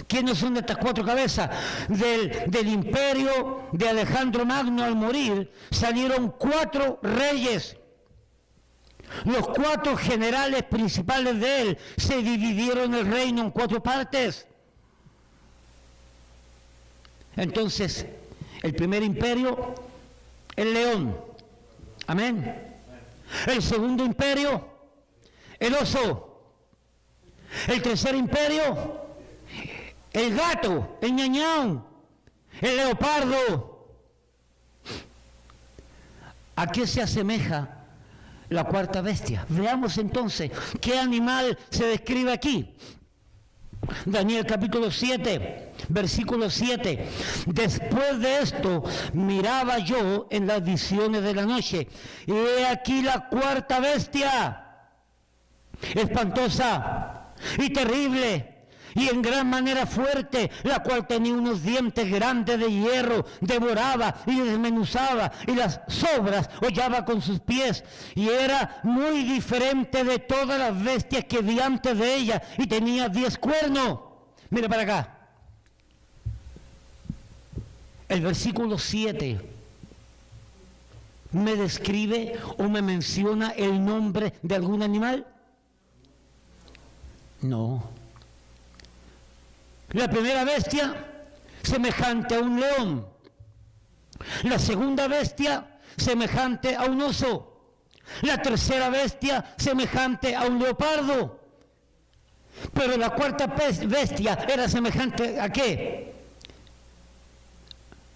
¿Quiénes son estas 4 cabezas? Del imperio de Alejandro Magno al morir salieron 4 reyes. Los 4 generales principales de él se dividieron el reino en 4 partes. Entonces, el primer imperio, el león. Amén. El segundo imperio, el oso. El tercer imperio, el gato, el ñañán, el leopardo. ¿A qué se asemeja la 4ª bestia? Veamos entonces qué animal se describe aquí. Daniel capítulo 7, versículo 7. Después de esto miraba yo en las visiones de la noche, y he aquí la 4ª bestia, espantosa y terrible, y en gran manera fuerte, la cual tenía unos dientes grandes de hierro, devoraba y desmenuzaba, y las sobras hollaba con sus pies, y era muy diferente de todas las bestias que vi antes de ella, y tenía 10 cuernos. Mira para acá. El versículo 7 me describe o me menciona el nombre de algún animal. No. La primera bestia, semejante a un león. La segunda bestia, semejante a un oso. La tercera bestia, semejante a un leopardo. Pero la 4ª bestia era semejante ¿a qué?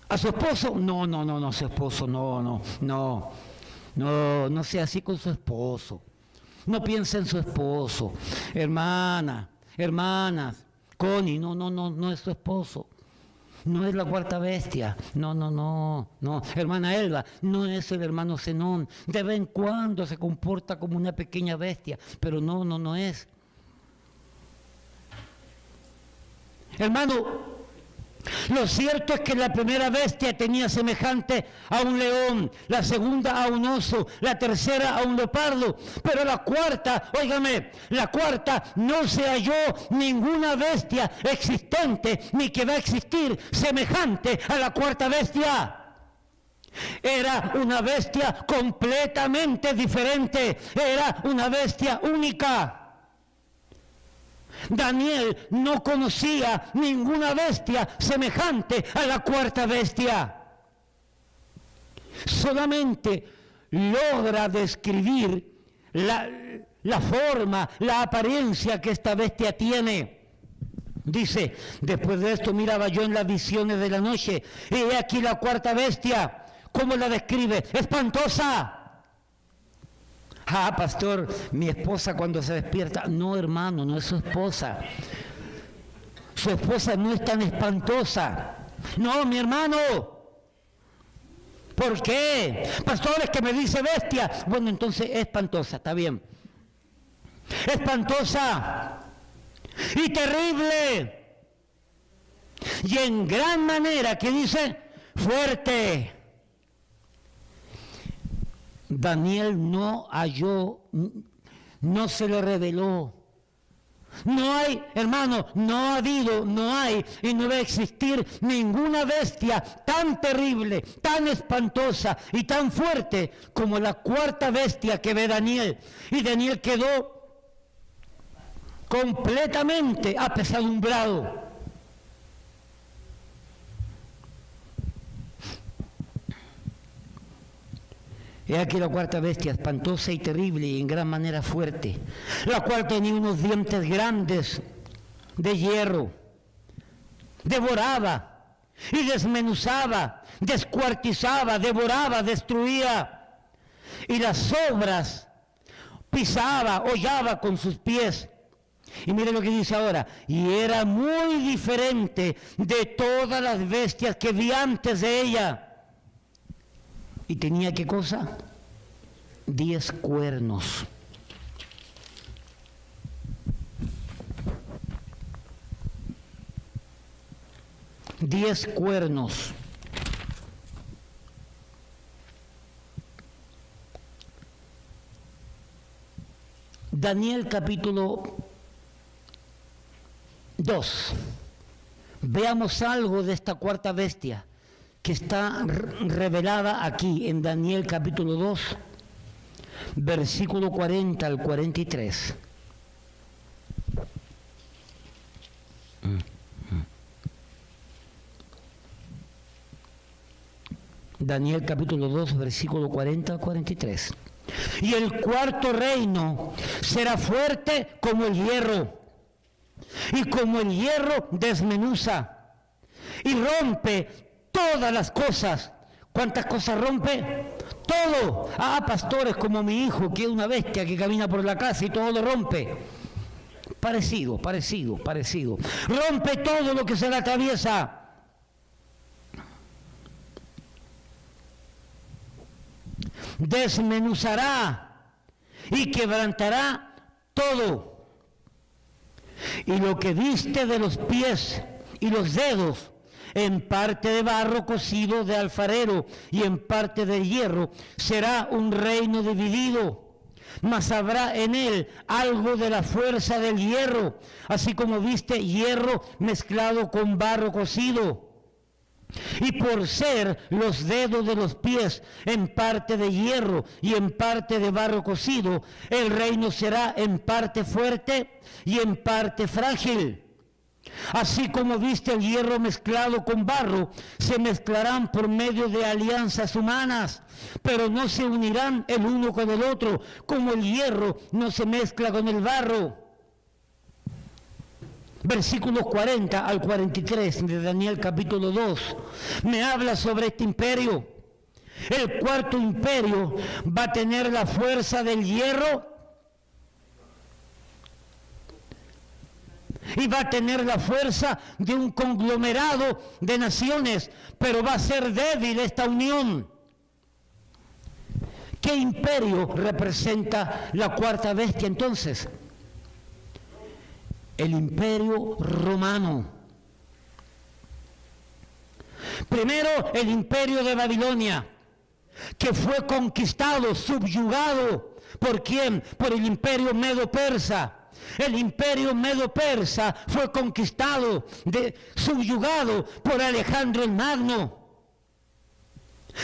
¿A su esposo? No, su esposo, no sea así con su esposo. No piense en su esposo. Hermanas, Connie, no es su esposo. No es la 4ª bestia. No. Hermana Elba, no es el hermano Zenón. De vez en cuando se comporta como una pequeña bestia, pero no es. Hermano, lo cierto es que la primera bestia tenía semejante a un león, la segunda a un oso, la tercera a un leopardo, pero la 4ª, óigame, la 4ª no se halló ninguna bestia existente ni que va a existir semejante a la 4ª bestia. Era una bestia completamente diferente, era una bestia única. Daniel no conocía ninguna bestia semejante a la 4ª bestia. Solamente logra describir la forma, la apariencia que esta bestia tiene. Dice, después de esto miraba yo en las visiones de la noche, y he aquí la cuarta bestia. ¿Cómo la describe? ¡Espantosa! Ah, pastor, mi esposa cuando se despierta. No, hermano, no es su esposa. Su esposa no es tan espantosa. No, mi hermano. ¿Por qué? Pastores, que me dice bestia. Bueno, entonces espantosa, está bien. Espantosa y terrible. Y en gran manera, que dice, fuerte. Daniel no halló, no se le reveló. No hay, hermano, no ha habido, no hay y no va a existir ninguna bestia tan terrible, tan espantosa y tan fuerte como la cuarta bestia que ve Daniel. Y Daniel quedó completamente apesadumbrado. He aquí la cuarta bestia, espantosa y terrible y en gran manera fuerte, la cual tenía unos dientes grandes de hierro. Devoraba y desmenuzaba, descuartizaba, devoraba, destruía. Y las sobras pisaba, hollaba con sus pies. Y mire lo que dice ahora, y era muy diferente de todas las bestias que vi antes de ella. ¿Y tenía qué cosa? 10 cuernos. Diez cuernos. Daniel capítulo 2. Veamos algo de esta cuarta bestia que está revelada aquí en Daniel capítulo 2, versículo 40 al 43. Daniel capítulo 2, versículo 40 al 43. Y el cuarto reino será fuerte como el hierro, y como el hierro desmenuza y rompe todas las cosas. ¿Cuántas cosas rompe? Todo. Ah, pastores, como mi hijo, que es una bestia que camina por la casa y todo lo rompe. Parecido. Rompe todo lo que se le atraviesa. Desmenuzará y quebrantará todo. Y lo que viste de los pies y los dedos, en parte de barro cocido de alfarero y en parte de hierro, será un reino dividido, mas habrá en él algo de la fuerza del hierro, así como viste hierro mezclado con barro cocido. Y por ser los dedos de los pies en parte de hierro y en parte de barro cocido, el reino será en parte fuerte y en parte frágil. Así como viste el hierro mezclado con barro, se mezclarán por medio de alianzas humanas, pero no se unirán el uno con el otro, como el hierro no se mezcla con el barro. Versículos 40 al 43 de Daniel capítulo 2, me habla sobre este imperio. El cuarto imperio va a tener la fuerza del hierro y va a tener la fuerza de un conglomerado de naciones, pero va a ser débil esta unión. ¿Qué imperio representa la cuarta bestia entonces? El imperio romano. Primero, el imperio de Babilonia, que fue conquistado, subyugado. ¿Por quién? Por el imperio medo-persa. El imperio medo-persa fue conquistado, subyugado por Alejandro el Magno.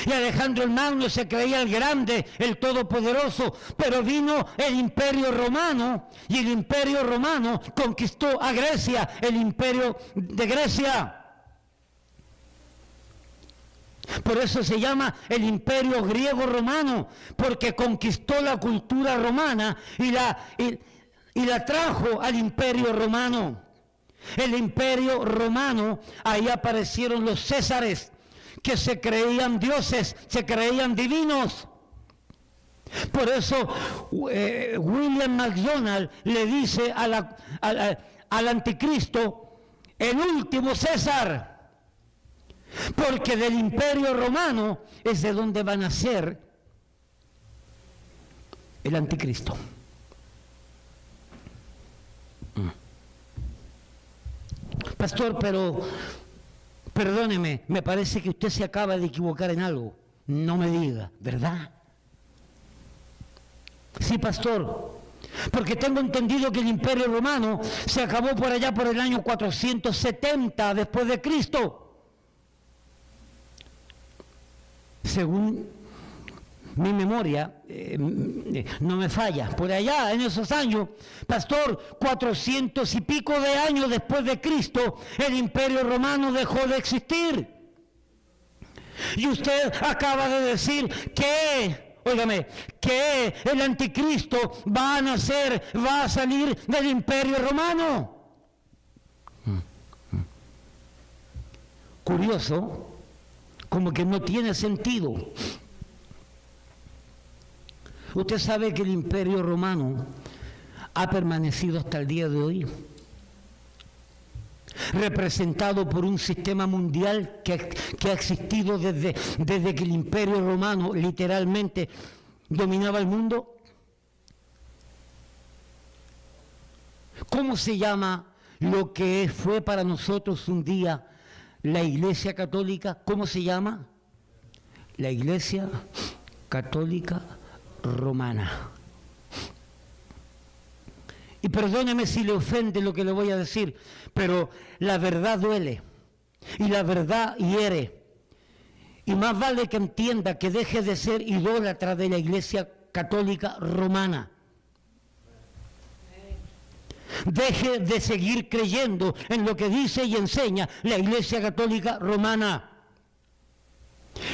Y Alejandro el Magno se creía el grande, el todopoderoso, pero vino el imperio romano, y el imperio romano conquistó a Grecia, el imperio de Grecia. Por eso se llama el imperio griego-romano, porque conquistó la cultura romana y la trajo al imperio romano. El imperio romano, ahí aparecieron los césares, que se creían dioses, se creían divinos. Por eso William McDonald le dice al anticristo, el último César. Porque del imperio romano es de donde va a nacer el anticristo. Pastor, pero perdóneme, me parece que usted se acaba de equivocar en algo. No me diga, ¿verdad? Sí, pastor, porque tengo entendido que el imperio romano se acabó por allá por el año 470 después de Cristo. Según mi memoria, no me falla, por allá en esos años, pastor, 400 y pico de años después de Cristo, el imperio romano dejó de existir. Y usted acaba de decir que, óigame, que el anticristo va a nacer, va a salir del imperio romano. Curioso, como que no tiene sentido. Usted sabe que el imperio romano ha permanecido hasta el día de hoy, representado por un sistema mundial que ha existido desde que el imperio romano literalmente dominaba el mundo. ¿Cómo se llama lo que fue para nosotros un día la Iglesia Católica? ¿Cómo se llama? La Iglesia Católica Romana. Y perdóneme si le ofende lo que le voy a decir, pero la verdad duele y la verdad hiere. Y más vale que entienda que deje de ser idólatra de la Iglesia Católica Romana. Deje de seguir creyendo en lo que dice y enseña la Iglesia Católica Romana.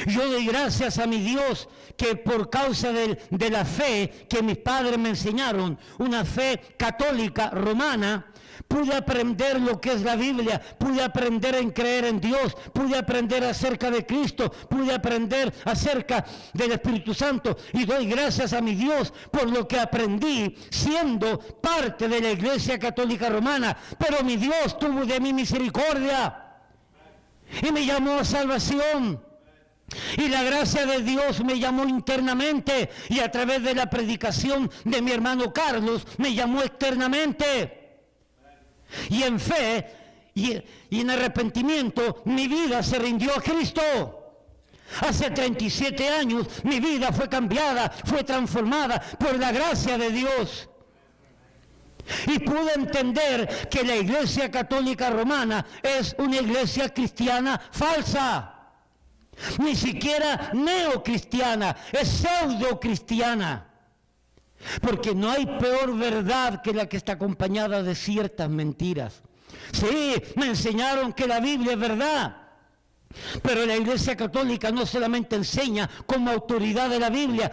Yo doy gracias a mi Dios que por causa de la fe que mis padres me enseñaron, una fe católica romana, pude aprender lo que es la Biblia, pude aprender en creer en Dios, pude aprender acerca de Cristo, pude aprender acerca del Espíritu Santo, y doy gracias a mi Dios por lo que aprendí siendo parte de la Iglesia Católica Romana. Pero mi Dios tuvo de mí misericordia y me llamó a salvación. Y la gracia de Dios me llamó internamente, y a través de la predicación de mi hermano Carlos me llamó externamente. Y en fe y en arrepentimiento mi vida se rindió a Cristo. Hace 37 años mi vida fue cambiada, fue transformada por la gracia de Dios. Y pude entender que la Iglesia Católica Romana es una iglesia cristiana falsa. Ni siquiera neocristiana, es pseudo-cristiana. Porque no hay peor verdad que la que está acompañada de ciertas mentiras. Sí, me enseñaron que la Biblia es verdad, pero la Iglesia Católica no solamente enseña como autoridad de la Biblia.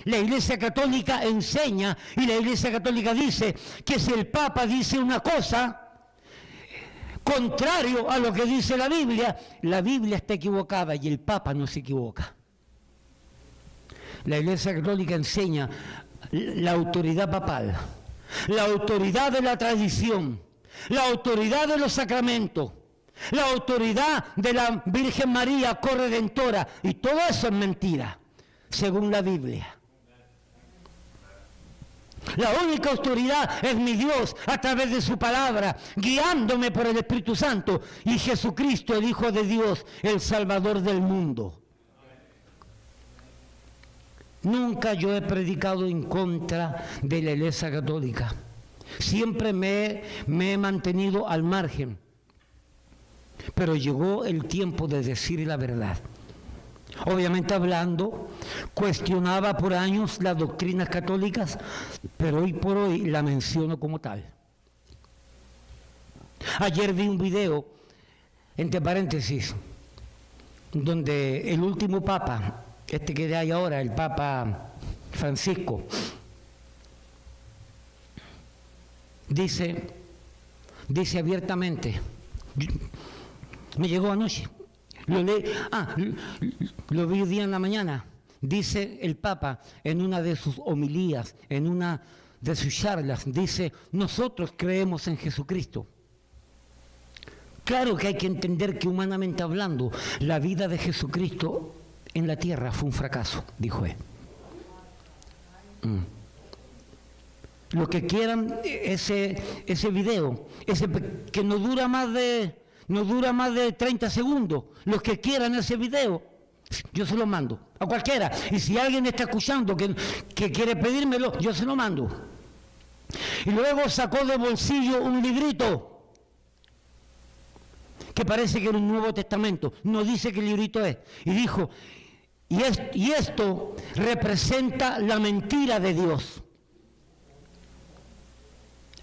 La Iglesia Católica enseña, y la Iglesia Católica dice que si el Papa dice una cosa contrario a lo que dice la Biblia está equivocada y el Papa no se equivoca. La Iglesia Católica enseña la autoridad papal, la autoridad de la tradición, la autoridad de los sacramentos, la autoridad de la Virgen María corredentora, y todo eso es mentira, según la Biblia. La única autoridad es mi Dios a través de su palabra, guiándome por el Espíritu Santo, y Jesucristo, el Hijo de Dios, el Salvador del mundo. Nunca yo he predicado en contra de la Iglesia Católica. Siempre me he mantenido al margen. Pero llegó el tiempo de decir la verdad. Obviamente hablando, cuestionaba por años las doctrinas católicas, pero hoy por hoy la menciono como tal. Ayer vi un video, entre paréntesis, donde el último papa, este que hay ahora, el Papa Francisco, dice abiertamente, me llegó anoche, lo leí, lo vi hoy día en la mañana, dice el Papa en una de sus homilías, en una de sus charlas, dice: nosotros creemos en Jesucristo. Claro que hay que entender que, humanamente hablando, la vida de Jesucristo en la tierra fue un fracaso, dijo él. Los que quieran ese video, que no dura más de 30 segundos, los que quieran ese video, yo se lo mando a cualquiera. Y si alguien está escuchando que quiere pedírmelo, yo se lo mando. Y luego sacó de bolsillo un librito que parece que era un Nuevo Testamento, no dice qué librito es, y dijo: y esto representa la mentira de Dios.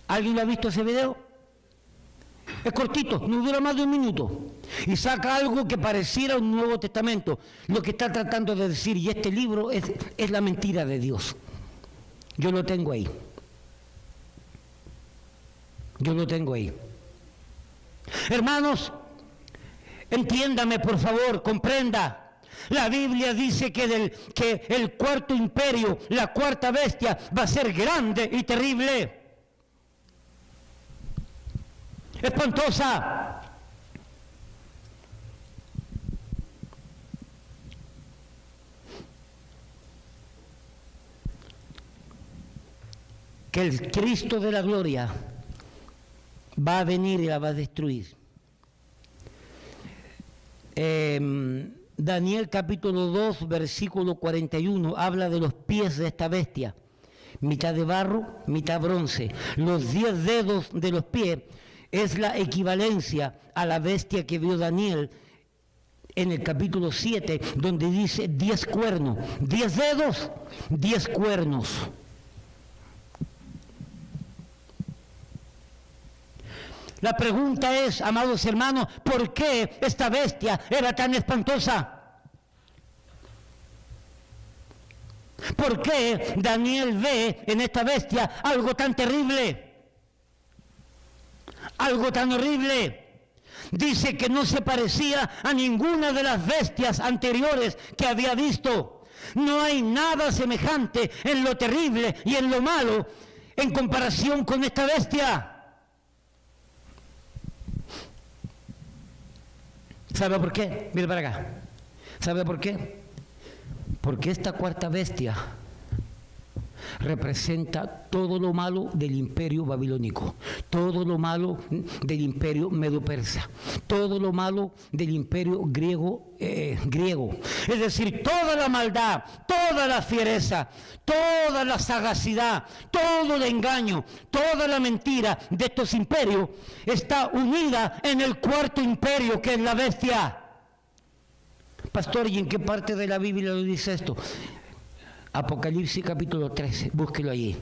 ¿Alguien lo ha visto ese video? Es cortito, no dura más de un minuto, y saca algo que pareciera un Nuevo Testamento, lo que está tratando de decir, y este libro es la mentira de Dios. Yo lo tengo ahí. Hermanos, entiéndame por favor, comprenda. La Biblia dice que el cuarto imperio, la cuarta bestia, va a ser grande y terrible, espantosa. Que el Cristo de la gloria va a venir y la va a destruir. Daniel capítulo 2, versículo 41, habla de los pies de esta bestia, mitad de barro, mitad bronce. Los 10 dedos de los pies es la equivalencia a la bestia que vio Daniel en el capítulo 7, donde dice 10 cuernos, 10 dedos, 10 cuernos. La pregunta es, amados hermanos, ¿por qué esta bestia era tan espantosa? ¿Por qué Daniel ve en esta bestia algo tan terrible? Algo tan horrible. Dice que no se parecía a ninguna de las bestias anteriores que había visto. No hay nada semejante en lo terrible y en lo malo en comparación con esta bestia. ¿Sabe por qué? Mire para acá. ¿Sabe por qué? Porque esta cuarta bestia representa todo lo malo del imperio babilónico, todo lo malo del imperio medo-persa, todo lo malo del imperio griego. Es decir, toda la maldad, toda la fiereza, toda la sagacidad, todo el engaño, toda la mentira de estos imperios está unida en el cuarto imperio, que es la bestia. Pastor, ¿y en qué parte de la Biblia lo dice esto? Apocalipsis capítulo 13, búsquelo allí.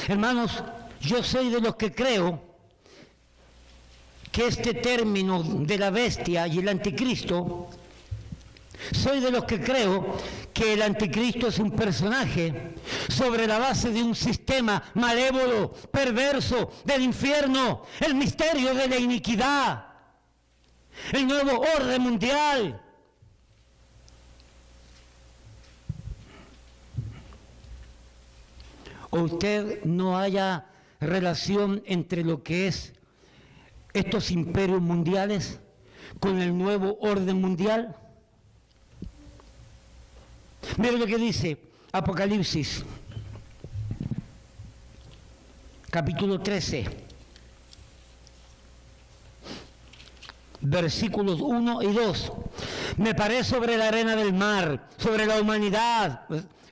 Hermanos, yo soy de los que creo que este término de la bestia y el anticristo, soy de los que creo que el anticristo es un personaje sobre la base de un sistema malévolo, perverso, del infierno, el misterio de la iniquidad, el nuevo orden mundial. ¿O usted no haya relación entre lo que es estos imperios mundiales con el nuevo orden mundial? Mire lo que dice Apocalipsis, capítulo 13, versículos 1 y 2. Me paré sobre la arena del mar, sobre la humanidad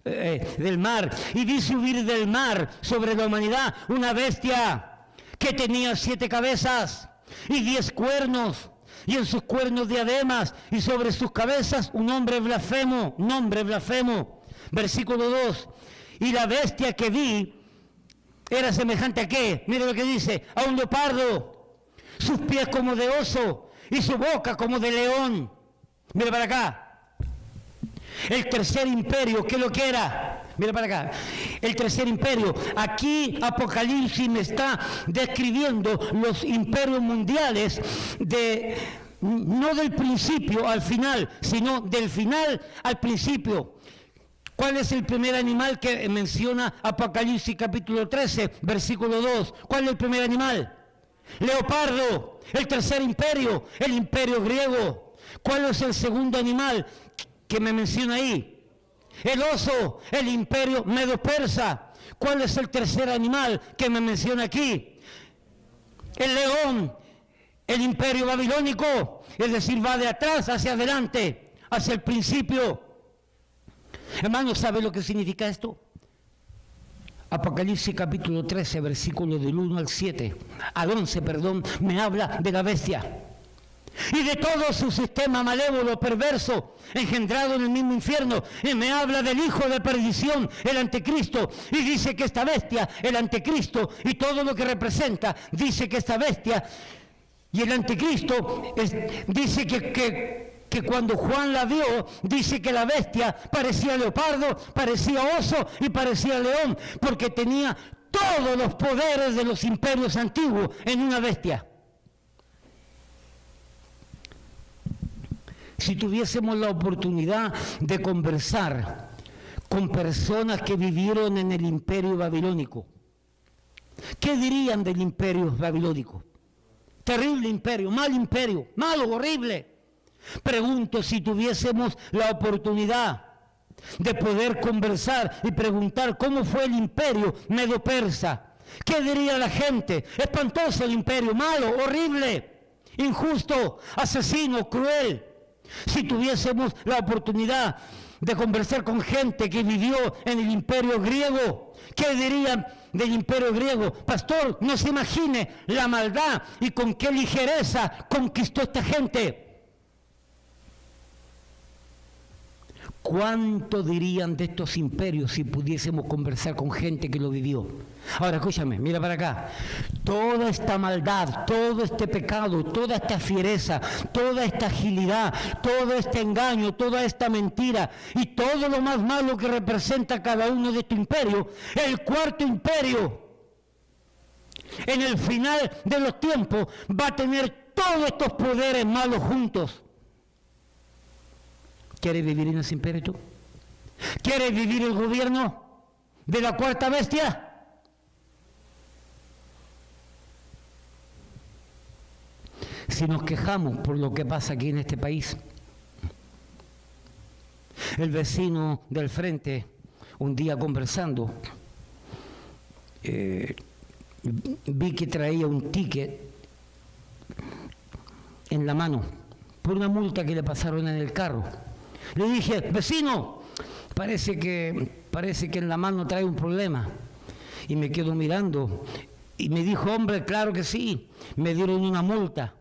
del mar, y vi subir del mar sobre la humanidad una bestia que tenía 7 cabezas y 10 cuernos, y en sus cuernos diademas, y sobre sus cabezas un nombre blasfemo. Versículo 2. Y la bestia que vi ¿Era semejante a qué? Mire lo que dice, a un leopardo, sus pies como de oso y su boca como de león. Mire para acá. El tercer imperio, ¿qué es lo que era? Mira para acá. El tercer imperio. Aquí Apocalipsis me está describiendo los imperios mundiales no del principio al final, sino del final al principio. ¿Cuál es el primer animal que menciona Apocalipsis capítulo 13, versículo 2? ¿Cuál es el primer animal? Leopardo. El tercer imperio, el imperio griego. ¿Cuál es el segundo animal que me menciona ahí? El oso, el imperio medo-persa. ¿Cuál es el tercer animal que me menciona aquí? El león, el imperio babilónico. Es decir, va de atrás hacia adelante, hacia el principio. Hermanos, ¿sabe lo que significa esto? Apocalipsis capítulo 13, versículos del 1 al 11, me habla de la bestia y de todo su sistema malévolo, perverso, engendrado en el mismo infierno, y me habla del hijo de perdición, el anticristo, y dice que esta bestia, el anticristo y todo lo que representa, dice que esta bestia y el anticristo dice que cuando Juan la vio, dice que la bestia parecía leopardo, parecía oso y parecía león, porque tenía todos los poderes de los imperios antiguos en una bestia. Si tuviésemos la oportunidad de conversar con personas que vivieron en el imperio babilónico, ¿qué dirían del imperio babilónico? Terrible imperio, malo, horrible. Pregunto, si tuviésemos la oportunidad de poder conversar y preguntar cómo fue el imperio medo-persa, ¿qué diría la gente? Espantoso el imperio, malo, horrible, injusto, asesino, cruel. Si tuviésemos la oportunidad de conversar con gente que vivió en el imperio griego, ¿qué dirían del imperio griego? Pastor, no se imagine la maldad y con qué ligereza conquistó esta gente. ¿Cuánto dirían de estos imperios si pudiésemos conversar con gente que lo vivió? Ahora escúchame, mira para acá. Toda esta maldad, todo este pecado, toda esta fiereza, toda esta agilidad, todo este engaño, toda esta mentira y todo lo más malo que representa cada uno de estos imperios, el cuarto imperio, en el final de los tiempos, va a tener todos estos poderes malos juntos. ¿Quieres vivir en ese imperio tú? ¿Quieres vivir el gobierno de la cuarta bestia? Si nos quejamos por lo que pasa aquí en este país, el vecino del frente, un día conversando, vi que traía un ticket en la mano por una multa que le pasaron en el carro. Le dije, vecino, parece que en la mano trae un problema. Y me quedo mirando y me dijo, hombre, claro que sí, me dieron una multa.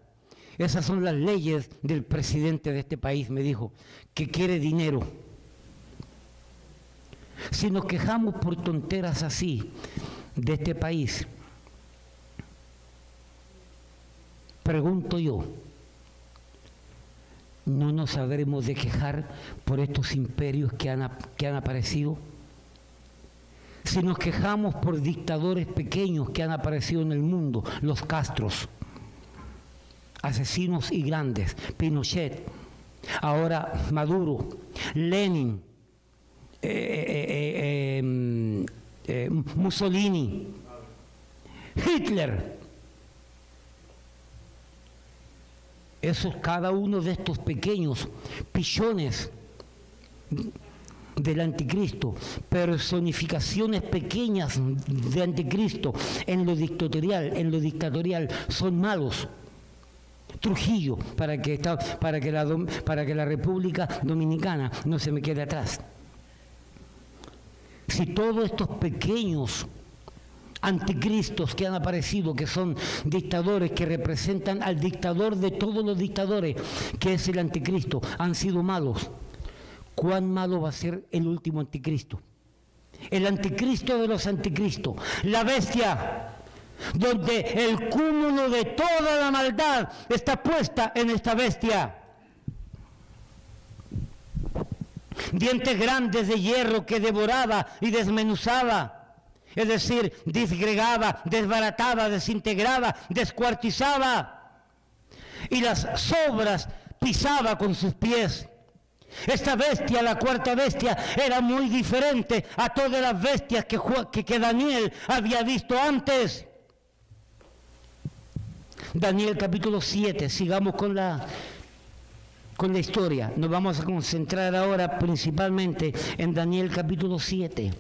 Esas son las leyes del presidente de este país, me dijo, que quiere dinero. Si nos quejamos por tonteras así de este país, pregunto yo, ¿no nos habremos de quejar por estos imperios que han aparecido? Si nos quejamos por dictadores pequeños que han aparecido en el mundo, los Castros, asesinos y grandes, Pinochet, ahora Maduro, Lenin, Mussolini, Hitler. Cada uno de estos pequeños pichones del anticristo, personificaciones pequeñas de anticristo en lo dictatorial, son malos. Trujillo, para que la República Dominicana no se me quede atrás. Si todos estos pequeños anticristos que han aparecido, que son dictadores, que representan al dictador de todos los dictadores, que es el anticristo, han sido malos, ¿cuán malo va a ser el último anticristo? el anticristo de los anticristos, la bestia, donde el cúmulo de toda la maldad está puesta en esta bestia. Dientes grandes de hierro que devoraba y desmenuzaba, es decir, disgregaba, desbarataba, desintegraba, descuartizaba, y las sobras pisaba con sus pies. Esta bestia, la cuarta bestia, era muy diferente a todas las bestias que Daniel había visto antes. Daniel capítulo 7, sigamos con la historia. Nos vamos a concentrar ahora principalmente en Daniel capítulo 7.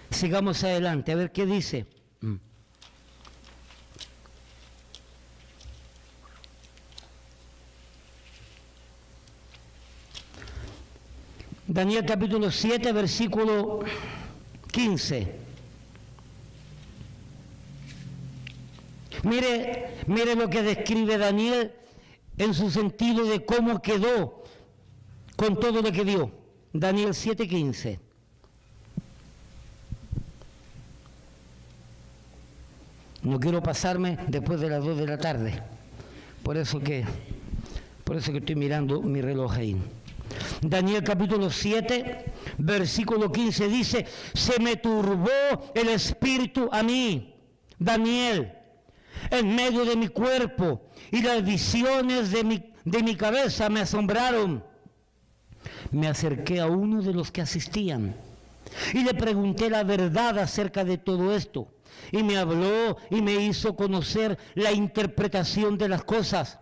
Sigamos adelante, a ver qué dice. Daniel capítulo 7, versículo 15. Mire lo que describe Daniel en su sentido de cómo quedó con todo lo que vio. Daniel 7:15. No quiero pasarme después de las 2 de la tarde. Por eso que estoy mirando mi reloj ahí. Daniel capítulo 7, versículo 15 dice: se me turbó el espíritu a mí, Daniel, en medio de mi cuerpo, y las visiones de mi cabeza me asombraron. Me acerqué a uno de los que asistían y le pregunté la verdad acerca de todo esto, y me habló y me hizo conocer la interpretación de las cosas.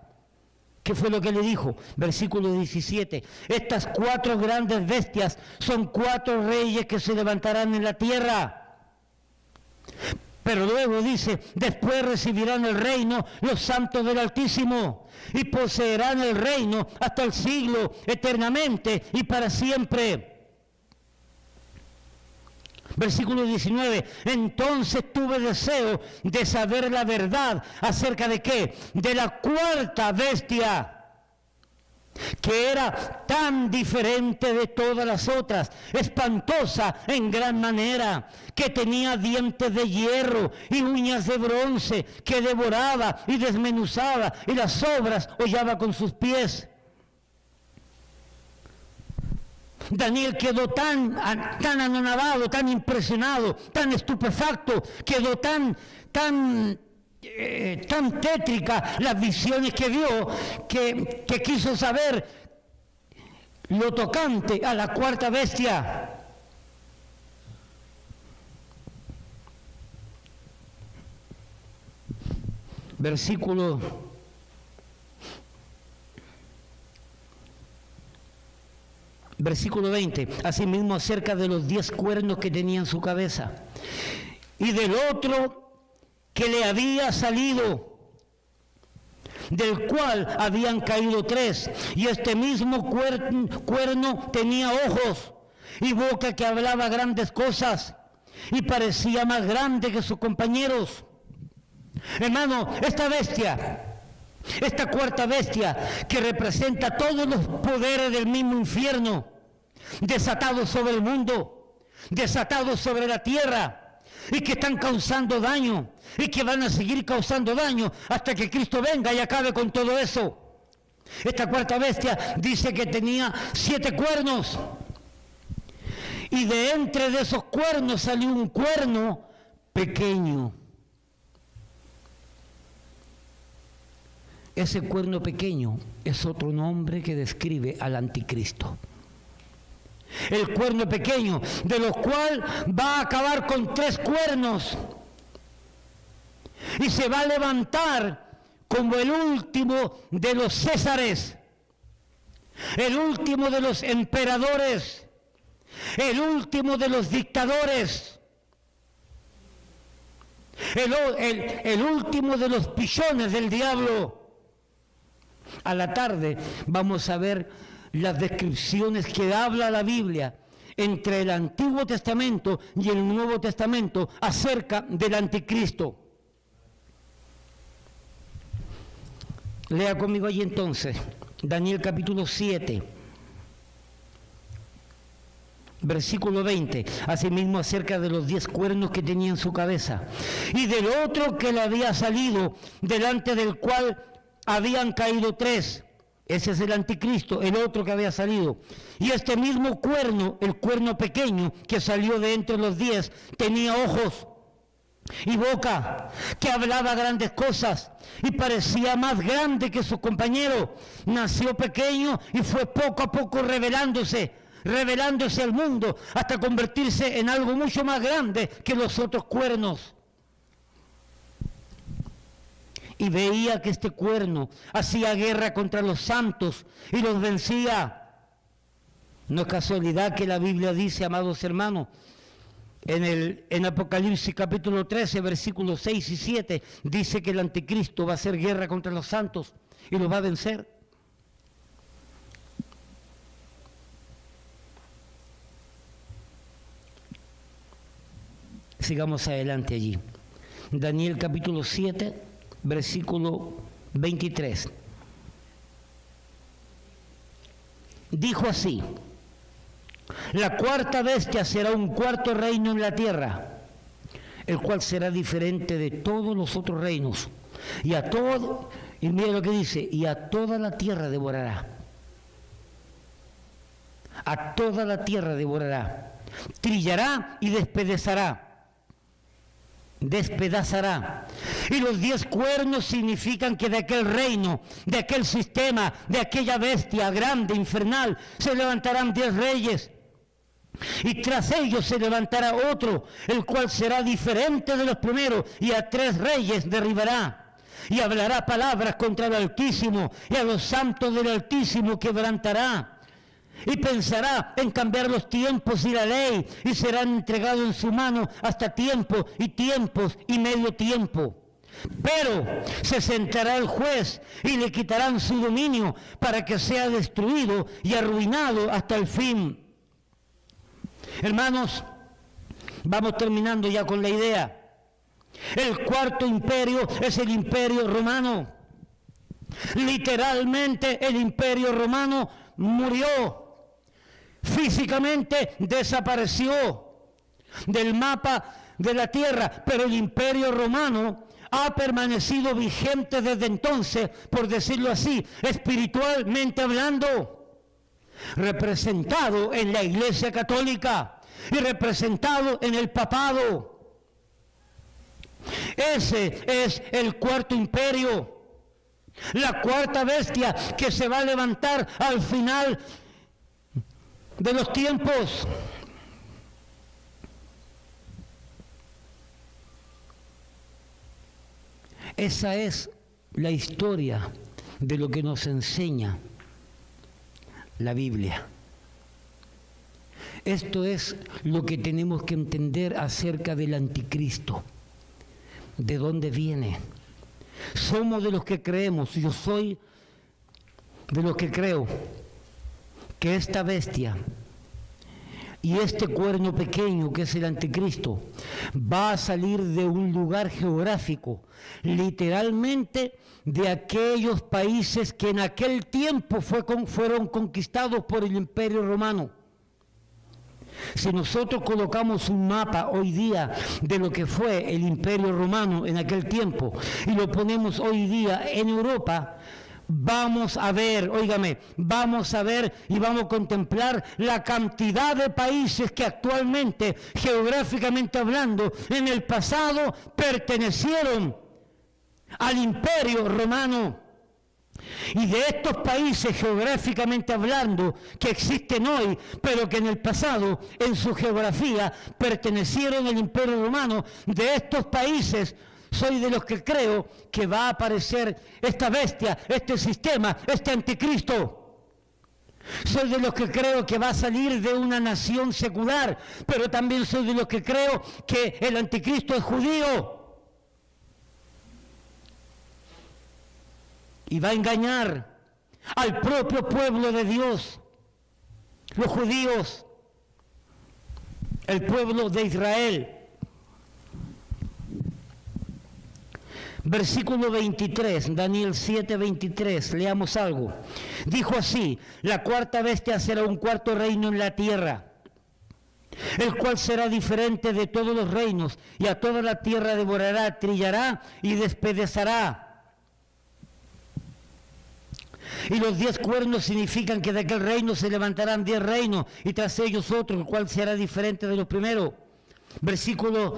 ¿Qué fue lo que le dijo? Versículo 17. Estas 4 grandes bestias son 4 reyes que se levantarán en la tierra. Pero luego dice: después recibirán el reino los santos del Altísimo, y poseerán el reino hasta el siglo, eternamente y para siempre. Versículo 19, entonces tuve deseo de saber la verdad acerca de ¿qué? De la cuarta bestia, que era tan diferente de todas las otras, espantosa en gran manera, que tenía dientes de hierro y uñas de bronce, que devoraba y desmenuzaba y las sobras hollaba con sus pies. Daniel quedó tan anonadado, tan impresionado, tan estupefacto, quedó tan tétrica las visiones que vio, que quiso saber lo tocante a la cuarta bestia. Versículo 20, asimismo acerca de los 10 cuernos que tenía en su cabeza, y del otro que le había salido, del cual habían caído 3, y este mismo cuerno tenía ojos y boca que hablaba grandes cosas, y parecía más grande que sus compañeros. Hermano, esta bestia, esta cuarta bestia, que representa todos los poderes del mismo infierno, desatados sobre el mundo, desatados sobre la tierra, y que están causando daño, y que van a seguir causando daño hasta que Cristo venga y acabe con todo eso. Esta cuarta bestia dice que tenía 7 cuernos, y de entre de esos cuernos salió un cuerno pequeño. Ese cuerno pequeño es otro nombre que describe al anticristo. El cuerno pequeño, de lo cual va a acabar con 3 cuernos, y se va a levantar como el último de los césares, el último de los emperadores, el último de los dictadores, el último de los pillones del diablo. A la tarde vamos a ver las descripciones que habla la Biblia entre el Antiguo Testamento y el Nuevo Testamento acerca del anticristo. Lea conmigo allí entonces, Daniel capítulo 7, versículo 20, asimismo acerca de los 10 cuernos que tenía en su cabeza, y del otro que le había salido, delante del cual habían caído 3. Ese es el anticristo, el otro que había salido. Y este mismo cuerno, el cuerno pequeño que salió de entre los 10, tenía ojos y boca, que hablaba grandes cosas y parecía más grande que su compañero. Nació pequeño y fue poco a poco revelándose al mundo, hasta convertirse en algo mucho más grande que los otros cuernos. Y veía que este cuerno hacía guerra contra los santos y los vencía. No es casualidad que la Biblia dice, amados hermanos, en Apocalipsis capítulo 13, versículos 6 y 7, dice que el anticristo va a hacer guerra contra los santos y los va a vencer. Sigamos adelante allí. Daniel capítulo 7, versículo 23. Dijo así: la cuarta bestia será un cuarto reino en la tierra, el cual será diferente de todos los otros reinos. Y mira lo que dice, y a toda la tierra devorará. A toda la tierra devorará. Trillará y despedazará. Y los 10 cuernos significan que de aquel reino, de aquel sistema, de aquella bestia grande, infernal, se levantarán 10 reyes. Y tras ellos se levantará otro, el cual será diferente de los primeros, y a 3 reyes derribará. Y hablará palabras contra el Altísimo, y a los santos del Altísimo quebrantará. Y pensará en cambiar los tiempos y la ley, y serán entregados en su mano hasta tiempo y tiempos y medio tiempo. Pero se sentará el juez y le quitarán su dominio para que sea destruido y arruinado hasta el fin. Hermanos, vamos terminando ya con la idea. El cuarto imperio es el imperio romano. Literalmente el imperio romano murió. Físicamente desapareció del mapa de la tierra, pero el imperio romano ha permanecido vigente desde entonces, por decirlo así, espiritualmente hablando, representado en la Iglesia Católica y representado en el papado. Ese es el cuarto imperio, la cuarta bestia que se va a levantar al final de los tiempos. Esa es la historia de lo que nos enseña la Biblia. Esto es lo que tenemos que entender acerca del anticristo. ¿De dónde viene? Somos de los que creemos, yo soy de los que creo que esta bestia y este cuerno pequeño que es el anticristo va a salir de un lugar geográfico, literalmente de aquellos países que en aquel tiempo fueron conquistados por el Imperio Romano. Si nosotros colocamos un mapa hoy día de lo que fue el Imperio Romano en aquel tiempo y lo ponemos hoy día en Europa, vamos a ver y vamos a contemplar la cantidad de países que actualmente, geográficamente hablando, en el pasado pertenecieron al Imperio Romano. Y de estos países, geográficamente hablando, que existen hoy, pero que en el pasado, en su geografía, pertenecieron al Imperio Romano, de estos países, soy de los que creo que va a aparecer esta bestia, este sistema, este anticristo. Soy de los que creo que va a salir de una nación secular, pero también soy de los que creo que el anticristo es judío. Y va a engañar al propio pueblo de Dios, los judíos, el pueblo de Israel. Versículo 23, Daniel 7:23, leamos algo. Dijo así: la cuarta bestia será un cuarto reino en la tierra, el cual será diferente de todos los reinos, y a toda la tierra devorará, trillará y despedazará. Y los 10 cuernos significan que de aquel reino se levantarán 10 reinos, y tras ellos otro, el cual será diferente de los primeros. Versículo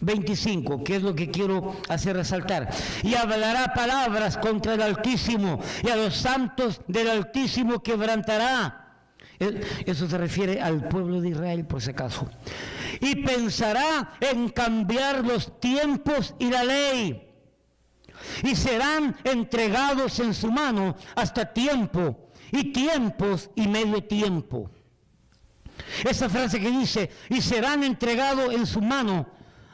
25, que es lo que quiero hacer resaltar. Y hablará palabras contra el Altísimo, y a los santos del Altísimo quebrantará. Eso se refiere al pueblo de Israel, por si acaso. Y pensará en cambiar los tiempos y la ley, y serán entregados en su mano hasta tiempo, y tiempos y medio tiempo. Esa frase que dice, y serán entregados en su mano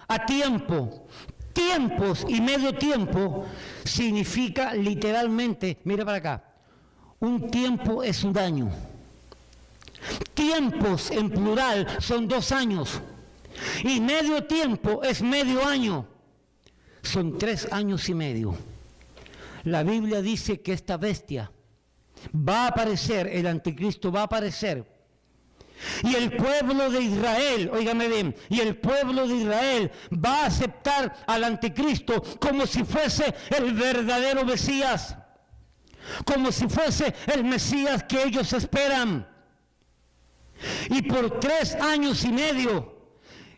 a tiempo, tiempos y medio tiempo, significa literalmente, mira para acá, un tiempo es un año. Tiempos en plural son 2 años, y medio tiempo es medio año, son 3 años y medio. La Biblia dice que esta bestia va a aparecer, el anticristo va a aparecer, y el pueblo de Israel, óigame bien, y el pueblo de Israel va a aceptar al anticristo como si fuese el verdadero Mesías, como si fuese el Mesías que ellos esperan. Y por 3 años y medio,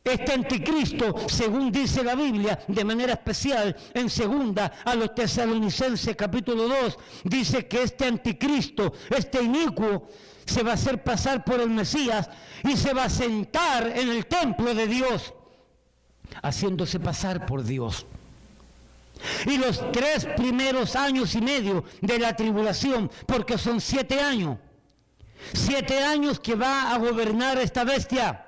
este anticristo, según dice la Biblia, de manera especial, en segunda a los Tesalonicenses capítulo 2, dice que este anticristo, este inicuo, se va a hacer pasar por el Mesías y se va a sentar en el templo de Dios, haciéndose pasar por Dios. Y los 3 primeros años y medio de la tribulación, porque son 7 años, 7 años que va a gobernar esta bestia,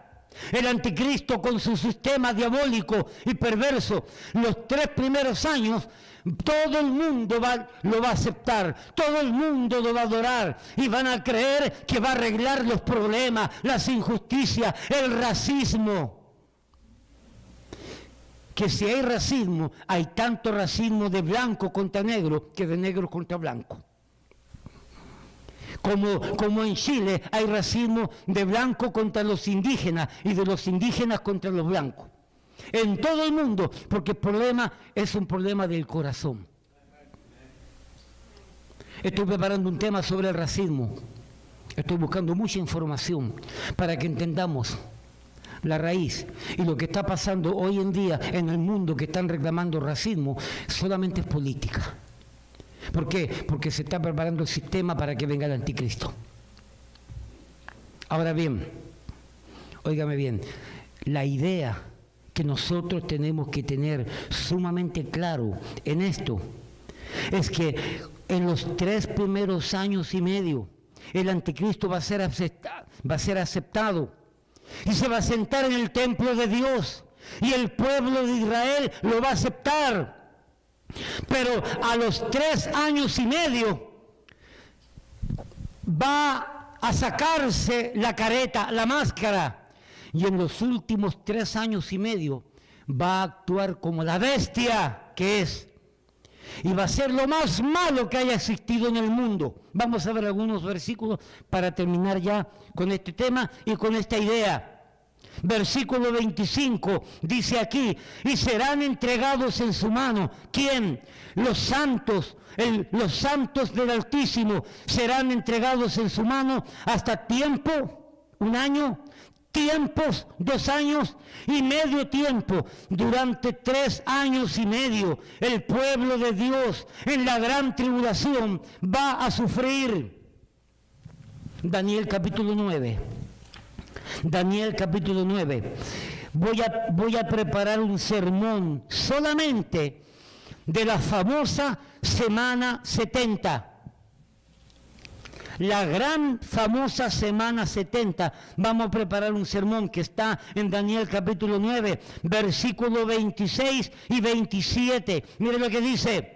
el anticristo, con su sistema diabólico y perverso. Los 3 primeros años todo el mundo lo va a aceptar, todo el mundo lo va a adorar, y van a creer que va a arreglar los problemas, las injusticias, el racismo. Que si hay racismo, hay tanto racismo de blanco contra negro que de negro contra blanco. Como en Chile hay racismo de blanco contra los indígenas y de los indígenas contra los blancos. En todo el mundo, porque el problema es un problema del corazón. Estoy preparando un tema sobre el racismo. Estoy buscando mucha información para que entendamos la raíz. Y lo que está pasando hoy en día en el mundo, que están reclamando racismo, solamente es política. ¿Por qué? Porque se está preparando el sistema para que venga el anticristo. Ahora bien, óigame bien, la idea que nosotros tenemos que tener sumamente claro en esto es que en los 3 primeros años y medio el anticristo va a ser aceptado y se va a sentar en el templo de Dios, y el pueblo de Israel lo va a aceptar. Pero a los 3 años y medio va a sacarse la careta, la máscara, y en los últimos 3 años y medio va a actuar como la bestia que es, y va a ser lo más malo que haya existido en el mundo. Vamos a ver algunos versículos para terminar ya con este tema y con esta idea. Versículo 25 dice aquí: y serán entregados en su mano. ¿Quién? Los santos, los santos del Altísimo serán entregados en su mano hasta tiempo, 1 año, tiempos, 2 años y medio tiempo. Durante 3 años y medio el pueblo de Dios en la gran tribulación va a sufrir. Daniel capítulo 9. Daniel capítulo 9. Voy a preparar un sermón solamente de la famosa semana 70. La gran famosa semana 70. Vamos a preparar un sermón que está en Daniel capítulo 9, versículo 26 y 27. Mire lo que dice.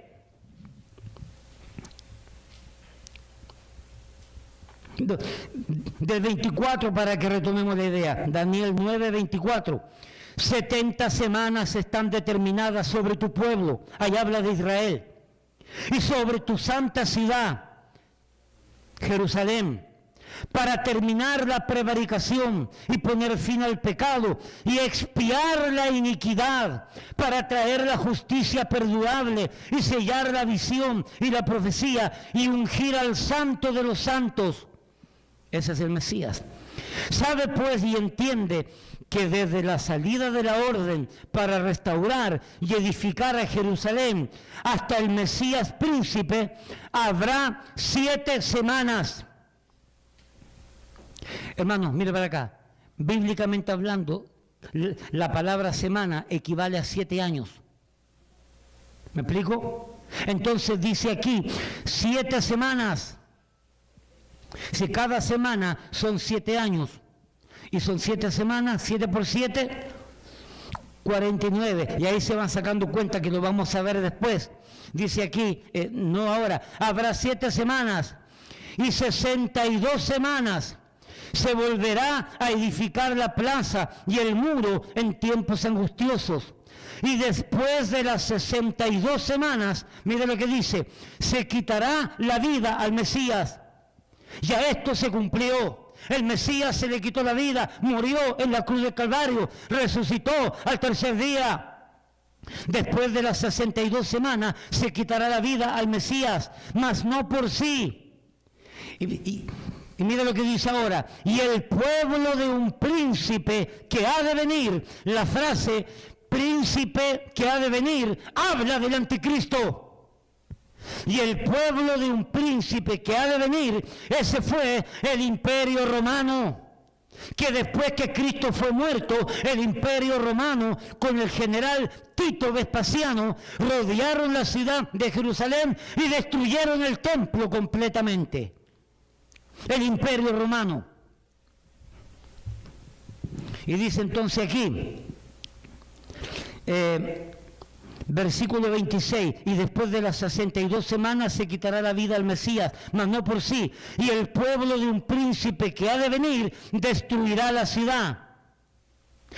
Del 24, para que retomemos la idea. Daniel 9, 24. 70 semanas están determinadas sobre tu pueblo, ahí habla de Israel, y sobre tu santa ciudad, Jerusalén, para terminar la prevaricación y poner fin al pecado y expiar la iniquidad, para traer la justicia perdurable y sellar la visión y la profecía y ungir al santo de los santos. Ese es el Mesías. Sabe pues y entiende que desde la salida de la orden para restaurar y edificar a Jerusalén hasta el Mesías príncipe habrá 7 semanas. Hermanos, mire para acá. Bíblicamente hablando, la palabra semana equivale a 7 años. ¿Me explico? Entonces dice aquí, 7 semanas. Si cada semana son 7 años, y son 7 semanas, 7 por 7, 49. Y ahí se van sacando cuenta que lo vamos a ver después. Dice aquí, no ahora, habrá 7 semanas y 62 semanas. Se volverá a edificar la plaza y el muro en tiempos angustiosos. Y después de las 62 semanas, mire lo que dice, se quitará la vida al Mesías. Ya esto se cumplió. El Mesías se le quitó la vida, murió en la cruz del Calvario, resucitó al 3er día. Después de las 62 semanas se quitará la vida al Mesías, mas no por sí. Y mira lo que dice ahora, y el pueblo de un príncipe que ha de venir, la frase príncipe que ha de venir, habla del anticristo. Y el pueblo de un príncipe que ha de venir, ese fue el imperio romano, que después que Cristo fue muerto, el imperio romano con el general Tito Vespasiano rodearon la ciudad de Jerusalén y destruyeron el templo completamente. El imperio romano. Y dice entonces aquí, versículo 26, y después de las 62 semanas se quitará la vida al Mesías, mas no por sí, y el pueblo de un príncipe que ha de venir destruirá la ciudad.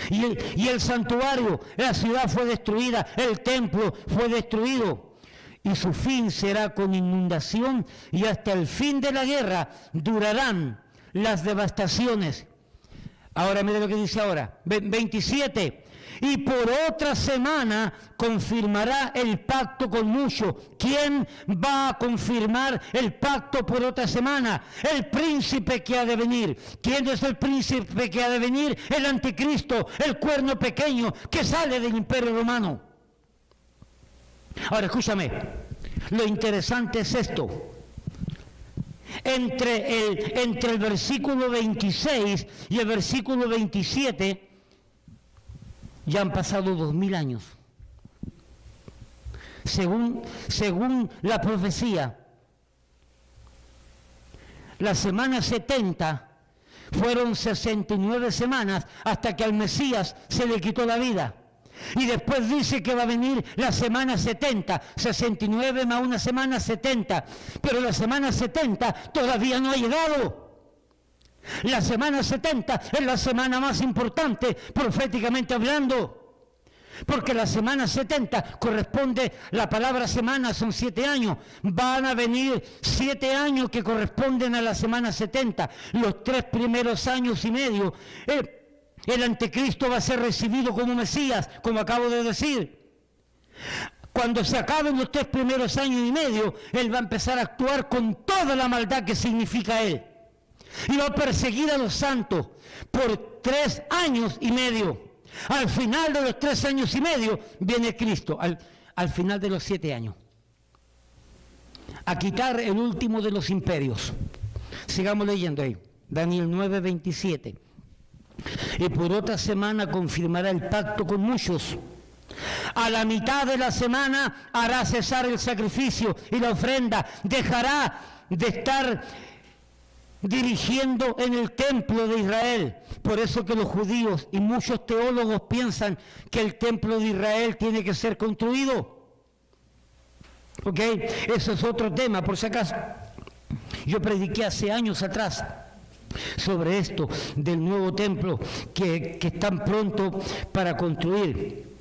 Y el santuario, la ciudad fue destruida, el templo fue destruido. Y su fin será con inundación, y hasta el fin de la guerra durarán las devastaciones. Ahora mire lo que dice ahora, 27. Y por otra semana confirmará el pacto con muchos. ¿Quién va a confirmar el pacto por otra semana? El príncipe que ha de venir. ¿Quién es el príncipe que ha de venir? El anticristo, el cuerno pequeño que sale del imperio romano. Ahora escúchame, lo interesante es esto. Entre el versículo 26 y el versículo 27 ya han pasado 2000 años. Según la profecía, la semana 70 fueron 69 semanas hasta que al Mesías se le quitó la vida. Y después dice que va a venir la semana 70, 69 más una semana 70. Pero la semana 70 todavía no ha llegado. La semana 70 es la semana más importante, proféticamente hablando. Porque la semana 70 corresponde, la palabra semana son 7 años. Van a venir 7 años que corresponden a la semana 70. Los 3 primeros años y medio. El anticristo va a ser recibido como Mesías, como acabo de decir. Cuando se acaben los 3 primeros años y medio, él va a empezar a actuar con toda la maldad que significa él. Y va a perseguir a los santos por 3 años y medio. Al final de los 3 años y medio viene Cristo, al final de los 7 años. A quitar el último de los imperios. Sigamos leyendo ahí. Daniel 9:27. Y por otra semana confirmará el pacto con muchos. A la mitad de la semana hará cesar el sacrificio y la ofrenda. Dejará de estar dirigiendo en el templo de Israel. Por eso que los judíos y muchos teólogos piensan que el templo de Israel tiene que ser construido. ¿Ok? Eso es otro tema, por si acaso. Yo prediqué hace años atrás sobre esto del nuevo templo que están pronto para construir.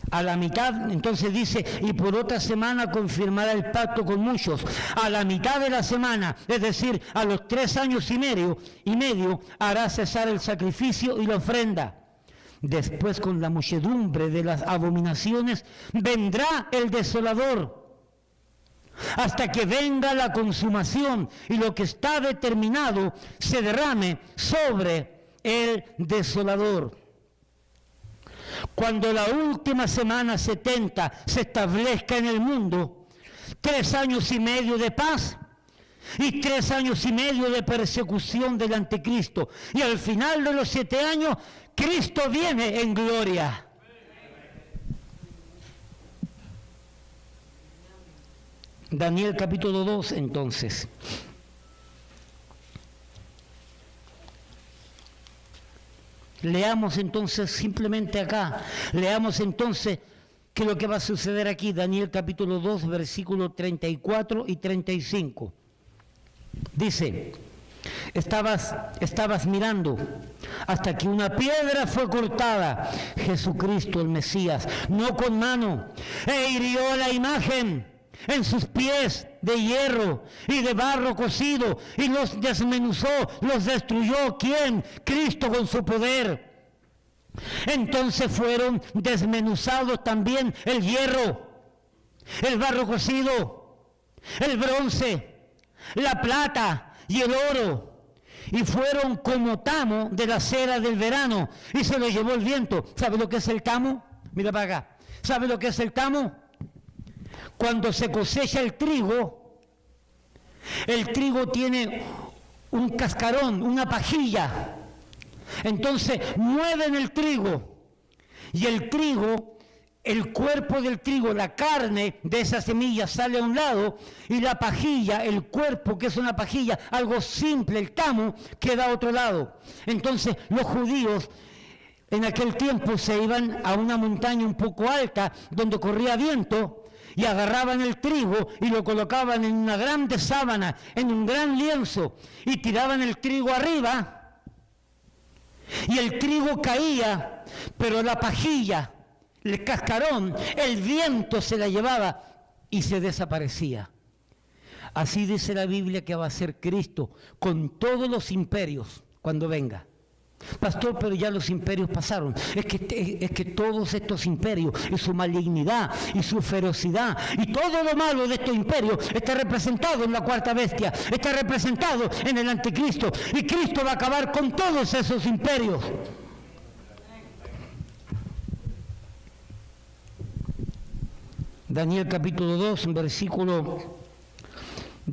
A la mitad, entonces dice, y por otra semana confirmará el pacto con muchos. A la mitad de la semana, es decir, a los 3 años y medio, hará cesar el sacrificio y la ofrenda. Después, con la muchedumbre de las abominaciones, vendrá el desolador, hasta que venga la consumación y lo que está determinado se derrame sobre el desolador. Cuando la última semana 70 se establezca en el mundo, 3 años y medio de paz y 3 años y medio de persecución del anticristo. Y al final de los 7 años, Cristo viene en gloria. Daniel capítulo 2, entonces. Leamos entonces simplemente acá, leamos entonces qué es lo que va a suceder aquí, Daniel capítulo 2, versículos 34 y 35. Dice, estabas mirando hasta que una piedra fue cortada, Jesucristo el Mesías, no con mano, e hirió la imagen en sus pies de hierro y de barro cocido, y los desmenuzó, los destruyó. ¿Quién? Cristo con su poder. Entonces fueron desmenuzados también el hierro, el barro cocido, el bronce, la plata y el oro, y fueron como tamo de la cera del verano, y se lo llevó el viento. ¿Sabe lo que es el tamo? Mira para acá. ¿Sabe lo que es el tamo? Cuando se cosecha el trigo tiene un cascarón, una pajilla. Entonces mueven el trigo, y el trigo, el cuerpo del trigo, la carne de esa semilla sale a un lado, y la pajilla, el cuerpo, que es una pajilla, algo simple, el tamo, queda a otro lado. Entonces los judíos en aquel tiempo se iban a una montaña un poco alta donde corría viento, y agarraban el trigo y lo colocaban en una grande sábana, en un gran lienzo, y tiraban el trigo arriba, y el trigo caía, pero la pajilla, el cascarón, el viento se la llevaba y se desaparecía. Así dice la Biblia que va a ser Cristo con todos los imperios cuando venga. Pastor, pero ya los imperios pasaron. Es que todos estos imperios y su malignidad y su ferocidad y todo lo malo de estos imperios está representado en la cuarta bestia, está representado en el anticristo, y Cristo va a acabar con todos esos imperios. Daniel capítulo 2, versículo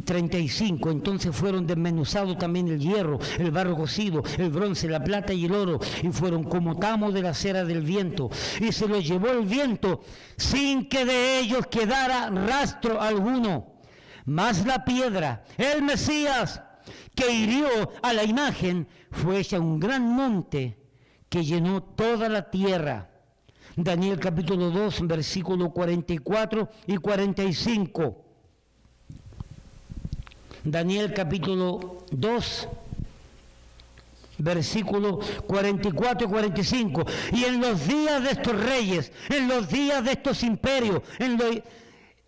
35. Entonces fueron desmenuzados también el hierro, el barro cocido, el bronce, la plata y el oro, y fueron como tamo de la cera del viento, y se los llevó el viento sin que de ellos quedara rastro alguno. Mas la piedra, el Mesías, que hirió a la imagen, fue hecha un gran monte que llenó toda la tierra. Daniel capítulo 2, versículos 44 y 45. Daniel capítulo 2, versículos 44 y 45. Y en los días de estos reyes, en los días de estos imperios,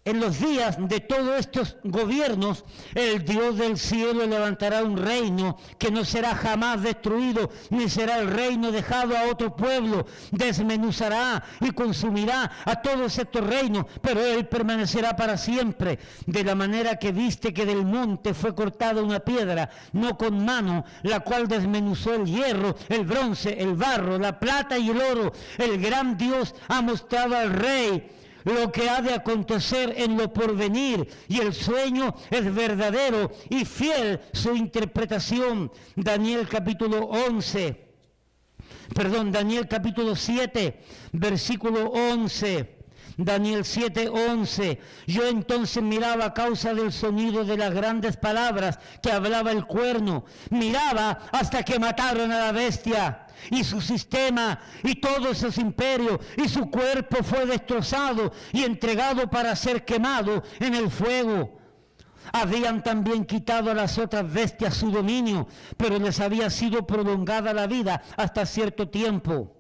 en los días de todos estos gobiernos, el Dios del cielo levantará un reino que no será jamás destruido, ni será el reino dejado a otro pueblo. Desmenuzará y consumirá a todos estos reinos, pero él permanecerá para siempre. De la manera que viste que del monte fue cortada una piedra, no con mano, la cual desmenuzó el hierro, el bronce, el barro, la plata y el oro. El gran Dios ha mostrado al rey lo que ha de acontecer en lo porvenir, y el sueño es verdadero y fiel su interpretación. Daniel capítulo 7, versículo 11. Daniel 7:11. Yo entonces miraba a causa del sonido de las grandes palabras que hablaba el cuerno. Miraba hasta que mataron a la bestia y su sistema y todos sus imperios, y su cuerpo fue destrozado y entregado para ser quemado en el fuego. Habían también quitado a las otras bestias su dominio, pero les había sido prolongada la vida hasta cierto tiempo.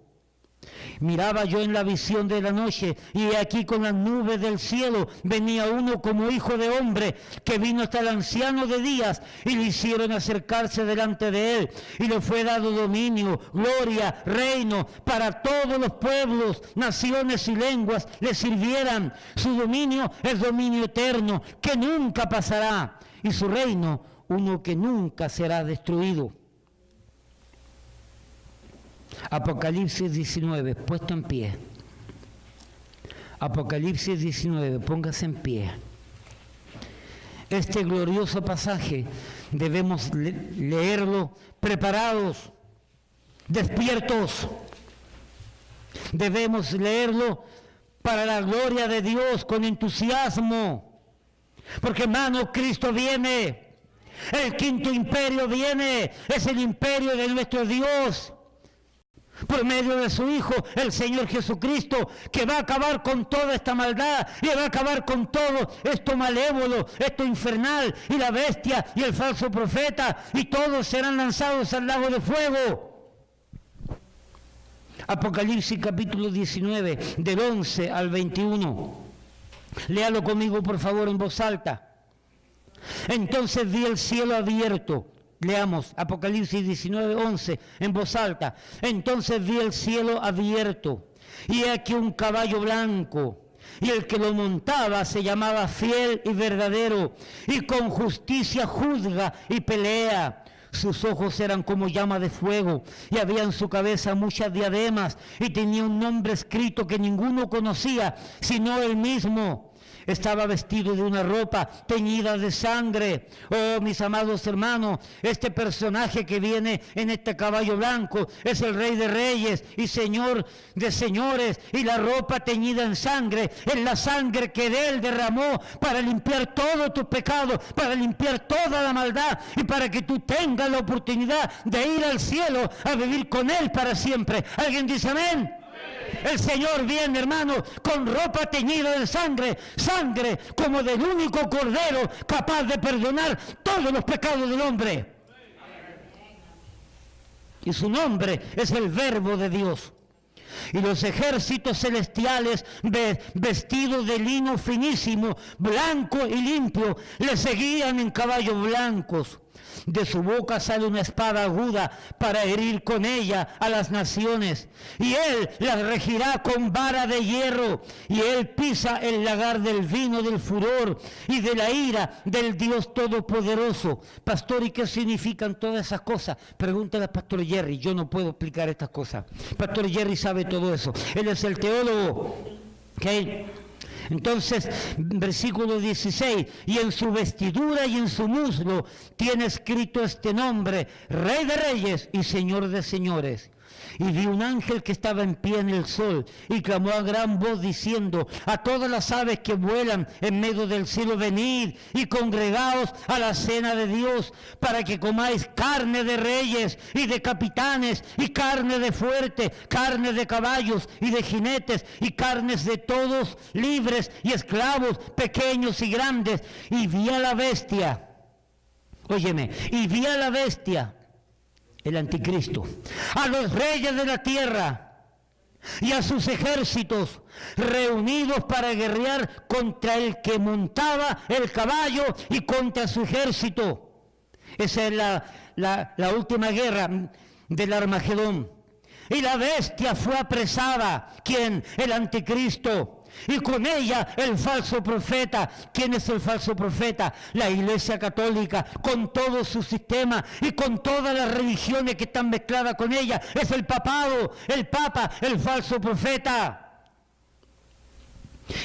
Miraba yo en la visión de la noche, y he aquí con las nubes del cielo venía uno como hijo de hombre, que vino hasta el anciano de días, y le hicieron acercarse delante de él, y le fue dado dominio, gloria, reino, para todos los pueblos, naciones y lenguas le sirvieran. Su dominio es dominio eterno, que nunca pasará, y su reino uno que nunca será destruido. Apocalipsis 19, puesto en pie. Apocalipsis 19, póngase en pie. Este glorioso pasaje debemos leerlo preparados, despiertos. Debemos leerlo para la gloria de Dios con entusiasmo. Porque, hermano, Cristo viene. El quinto imperio viene. Es el imperio de nuestro Dios, por medio de su Hijo, el Señor Jesucristo, que va a acabar con toda esta maldad y va a acabar con todo esto malévolo, esto infernal, y la bestia y el falso profeta, y todos serán lanzados al lago de fuego. Apocalipsis capítulo 19, del 11 al 21. Léalo conmigo, por favor, en voz alta. Entonces vi el cielo abierto. Leamos Apocalipsis 19, 11 en voz alta. Entonces vi el cielo abierto, y he aquí un caballo blanco, y el que lo montaba se llamaba Fiel y Verdadero, y con justicia juzga y pelea. Sus ojos eran como llama de fuego, y había en su cabeza muchas diademas, y tenía un nombre escrito que ninguno conocía, sino él mismo. Estaba vestido de una ropa teñida de sangre. Oh, mis amados hermanos, este personaje que viene en este caballo blanco es el Rey de Reyes y Señor de Señores, y la ropa teñida en sangre es la sangre que de él derramó para limpiar todo tu pecado, para limpiar toda la maldad, y para que tú tengas la oportunidad de ir al cielo a vivir con él para siempre. ¿Alguien dice amén? El Señor viene, hermano, con ropa teñida de sangre, sangre como del único Cordero capaz de perdonar todos los pecados del hombre. Y su nombre es el Verbo de Dios. Y los ejércitos celestiales, vestidos de lino finísimo, blanco y limpio, le seguían en caballos blancos. De su boca sale una espada aguda para herir con ella a las naciones. Y él las regirá con vara de hierro. Y él pisa el lagar del vino del furor y de la ira del Dios Todopoderoso. Pastor, ¿y qué significan todas esas cosas? Pregúntale al Pastor Jerry. Yo no puedo explicar estas cosas. Pastor Jerry sabe todo eso. Él es el teólogo. ¿Okay? Entonces, versículo 16, y en su vestidura y en su muslo tiene escrito este nombre: Rey de Reyes y Señor de Señores. Y vi un ángel que estaba en pie en el sol, y clamó a gran voz diciendo a todas las aves que vuelan en medio del cielo: venid y congregaos a la cena de Dios, para que comáis carne de reyes y de capitanes, y carne de fuerte, carne de caballos y de jinetes, y carnes de todos, libres y esclavos, pequeños y grandes. Y vi a la bestia, óyeme, y vi a la bestia, el anticristo, a los reyes de la tierra y a sus ejércitos reunidos para guerrear contra el que montaba el caballo y contra su ejército. Esa es la última guerra del Armagedón. Y la bestia fue apresada. ¿Quién? El anticristo. Y con ella el falso profeta. ¿Quién es el falso profeta? La Iglesia Católica, con todo su sistema y con todas las religiones que están mezcladas con ella. Es el papado, el papa, el falso profeta.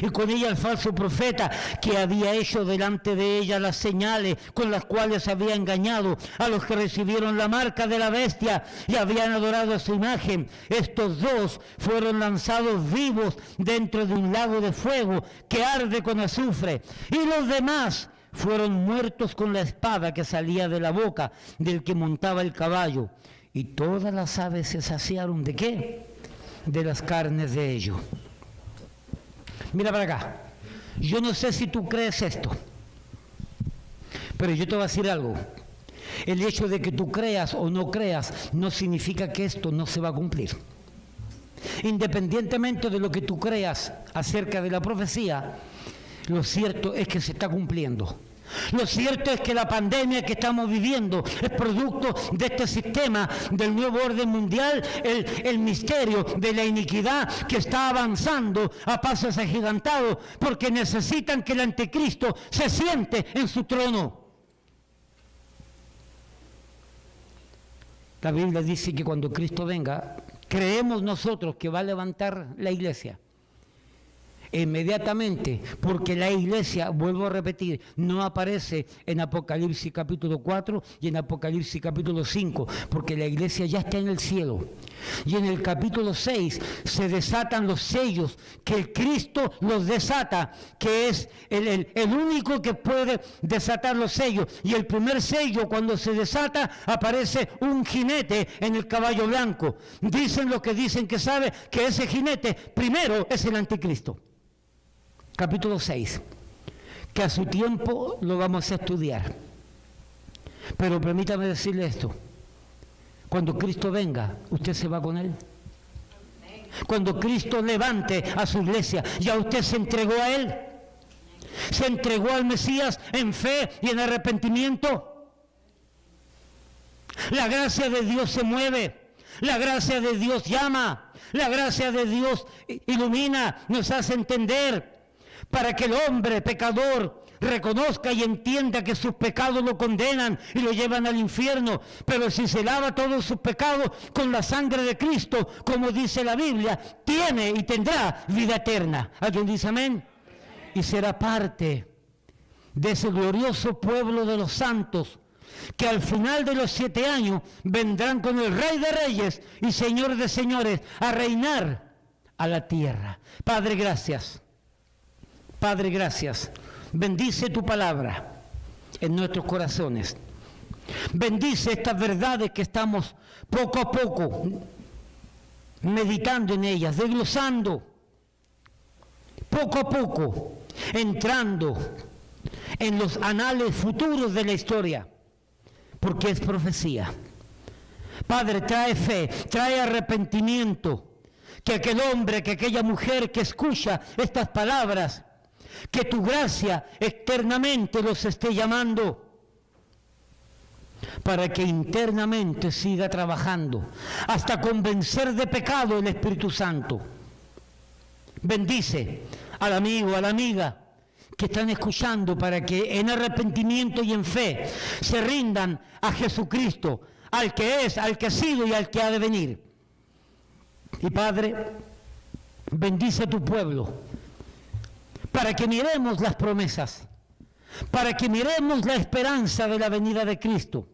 Y con ella el falso profeta, que había hecho delante de ella las señales con las cuales había engañado a los que recibieron la marca de la bestia y habían adorado a su imagen. Estos dos fueron lanzados vivos dentro de un lago de fuego que arde con azufre, y los demás fueron muertos con la espada que salía de la boca del que montaba el caballo. Y todas las aves se saciaron ¿de qué? De las carnes de ellos. Mira para acá. Yo no sé si tú crees esto. Pero yo te voy a decir algo. El hecho de que tú creas o no creas no significa que esto no se va a cumplir. Independientemente de lo que tú creas acerca de la profecía, lo cierto es que se está cumpliendo. Lo cierto es que la pandemia que estamos viviendo es producto de este sistema del nuevo orden mundial, el misterio de la iniquidad que está avanzando a pasos agigantados, porque necesitan que el anticristo se siente en su trono. La Biblia dice que cuando Cristo venga, creemos nosotros que va a levantar la iglesia. Inmediatamente, porque la iglesia, vuelvo a repetir, no aparece en Apocalipsis capítulo 4 y en Apocalipsis capítulo 5, porque la iglesia ya está en el cielo. Y en el capítulo 6 se desatan los sellos, que el Cristo los desata, que es el único que puede desatar los sellos. Y el primer sello, cuando se desata, aparece un jinete en el caballo blanco. Dicen los que dicen que sabe que ese jinete primero es el anticristo. Capítulo 6, que a su tiempo lo vamos a estudiar. Pero permítame decirle esto. Cuando Cristo venga, usted se va con Él. Cuando Cristo levante a su iglesia, ya usted se entregó a Él. Se entregó al Mesías en fe y en arrepentimiento. La gracia de Dios se mueve. La gracia de Dios llama. La gracia de Dios ilumina, nos hace entender. Para que el hombre pecador reconozca y entienda que sus pecados lo condenan y lo llevan al infierno. Pero si se lava todos sus pecados con la sangre de Cristo, como dice la Biblia, tiene y tendrá vida eterna. ¿Alguien dice amén? Y será parte de ese glorioso pueblo de los santos, que al final de los 7 años vendrán con el Rey de Reyes y Señor de Señores a reinar a la tierra. Padre, gracias. Padre, gracias. Bendice tu palabra en nuestros corazones. Bendice estas verdades que estamos poco a poco meditando en ellas, desglosando, poco a poco, entrando en los anales futuros de la historia, porque es profecía. Padre, trae fe, trae arrepentimiento, que aquel hombre, que aquella mujer que escucha estas palabras, que tu gracia externamente los esté llamando, para que internamente siga trabajando, hasta convencer de pecado el Espíritu Santo. Bendice al amigo, a la amiga que están escuchando, para que en arrepentimiento y en fe se rindan a Jesucristo, al que es, al que ha sido y al que ha de venir. Y Padre, bendice a tu pueblo, para que miremos las promesas, para que miremos la esperanza de la venida de Cristo,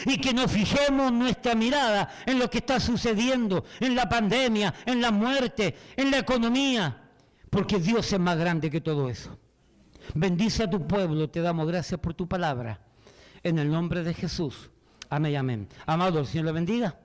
y que nos fijemos nuestra mirada en lo que está sucediendo, en la pandemia, en la muerte, en la economía, porque Dios es más grande que todo eso. Bendice a tu pueblo, te damos gracias por tu palabra, en el nombre de Jesús. Amén, amén. Amado, el Señor le bendiga.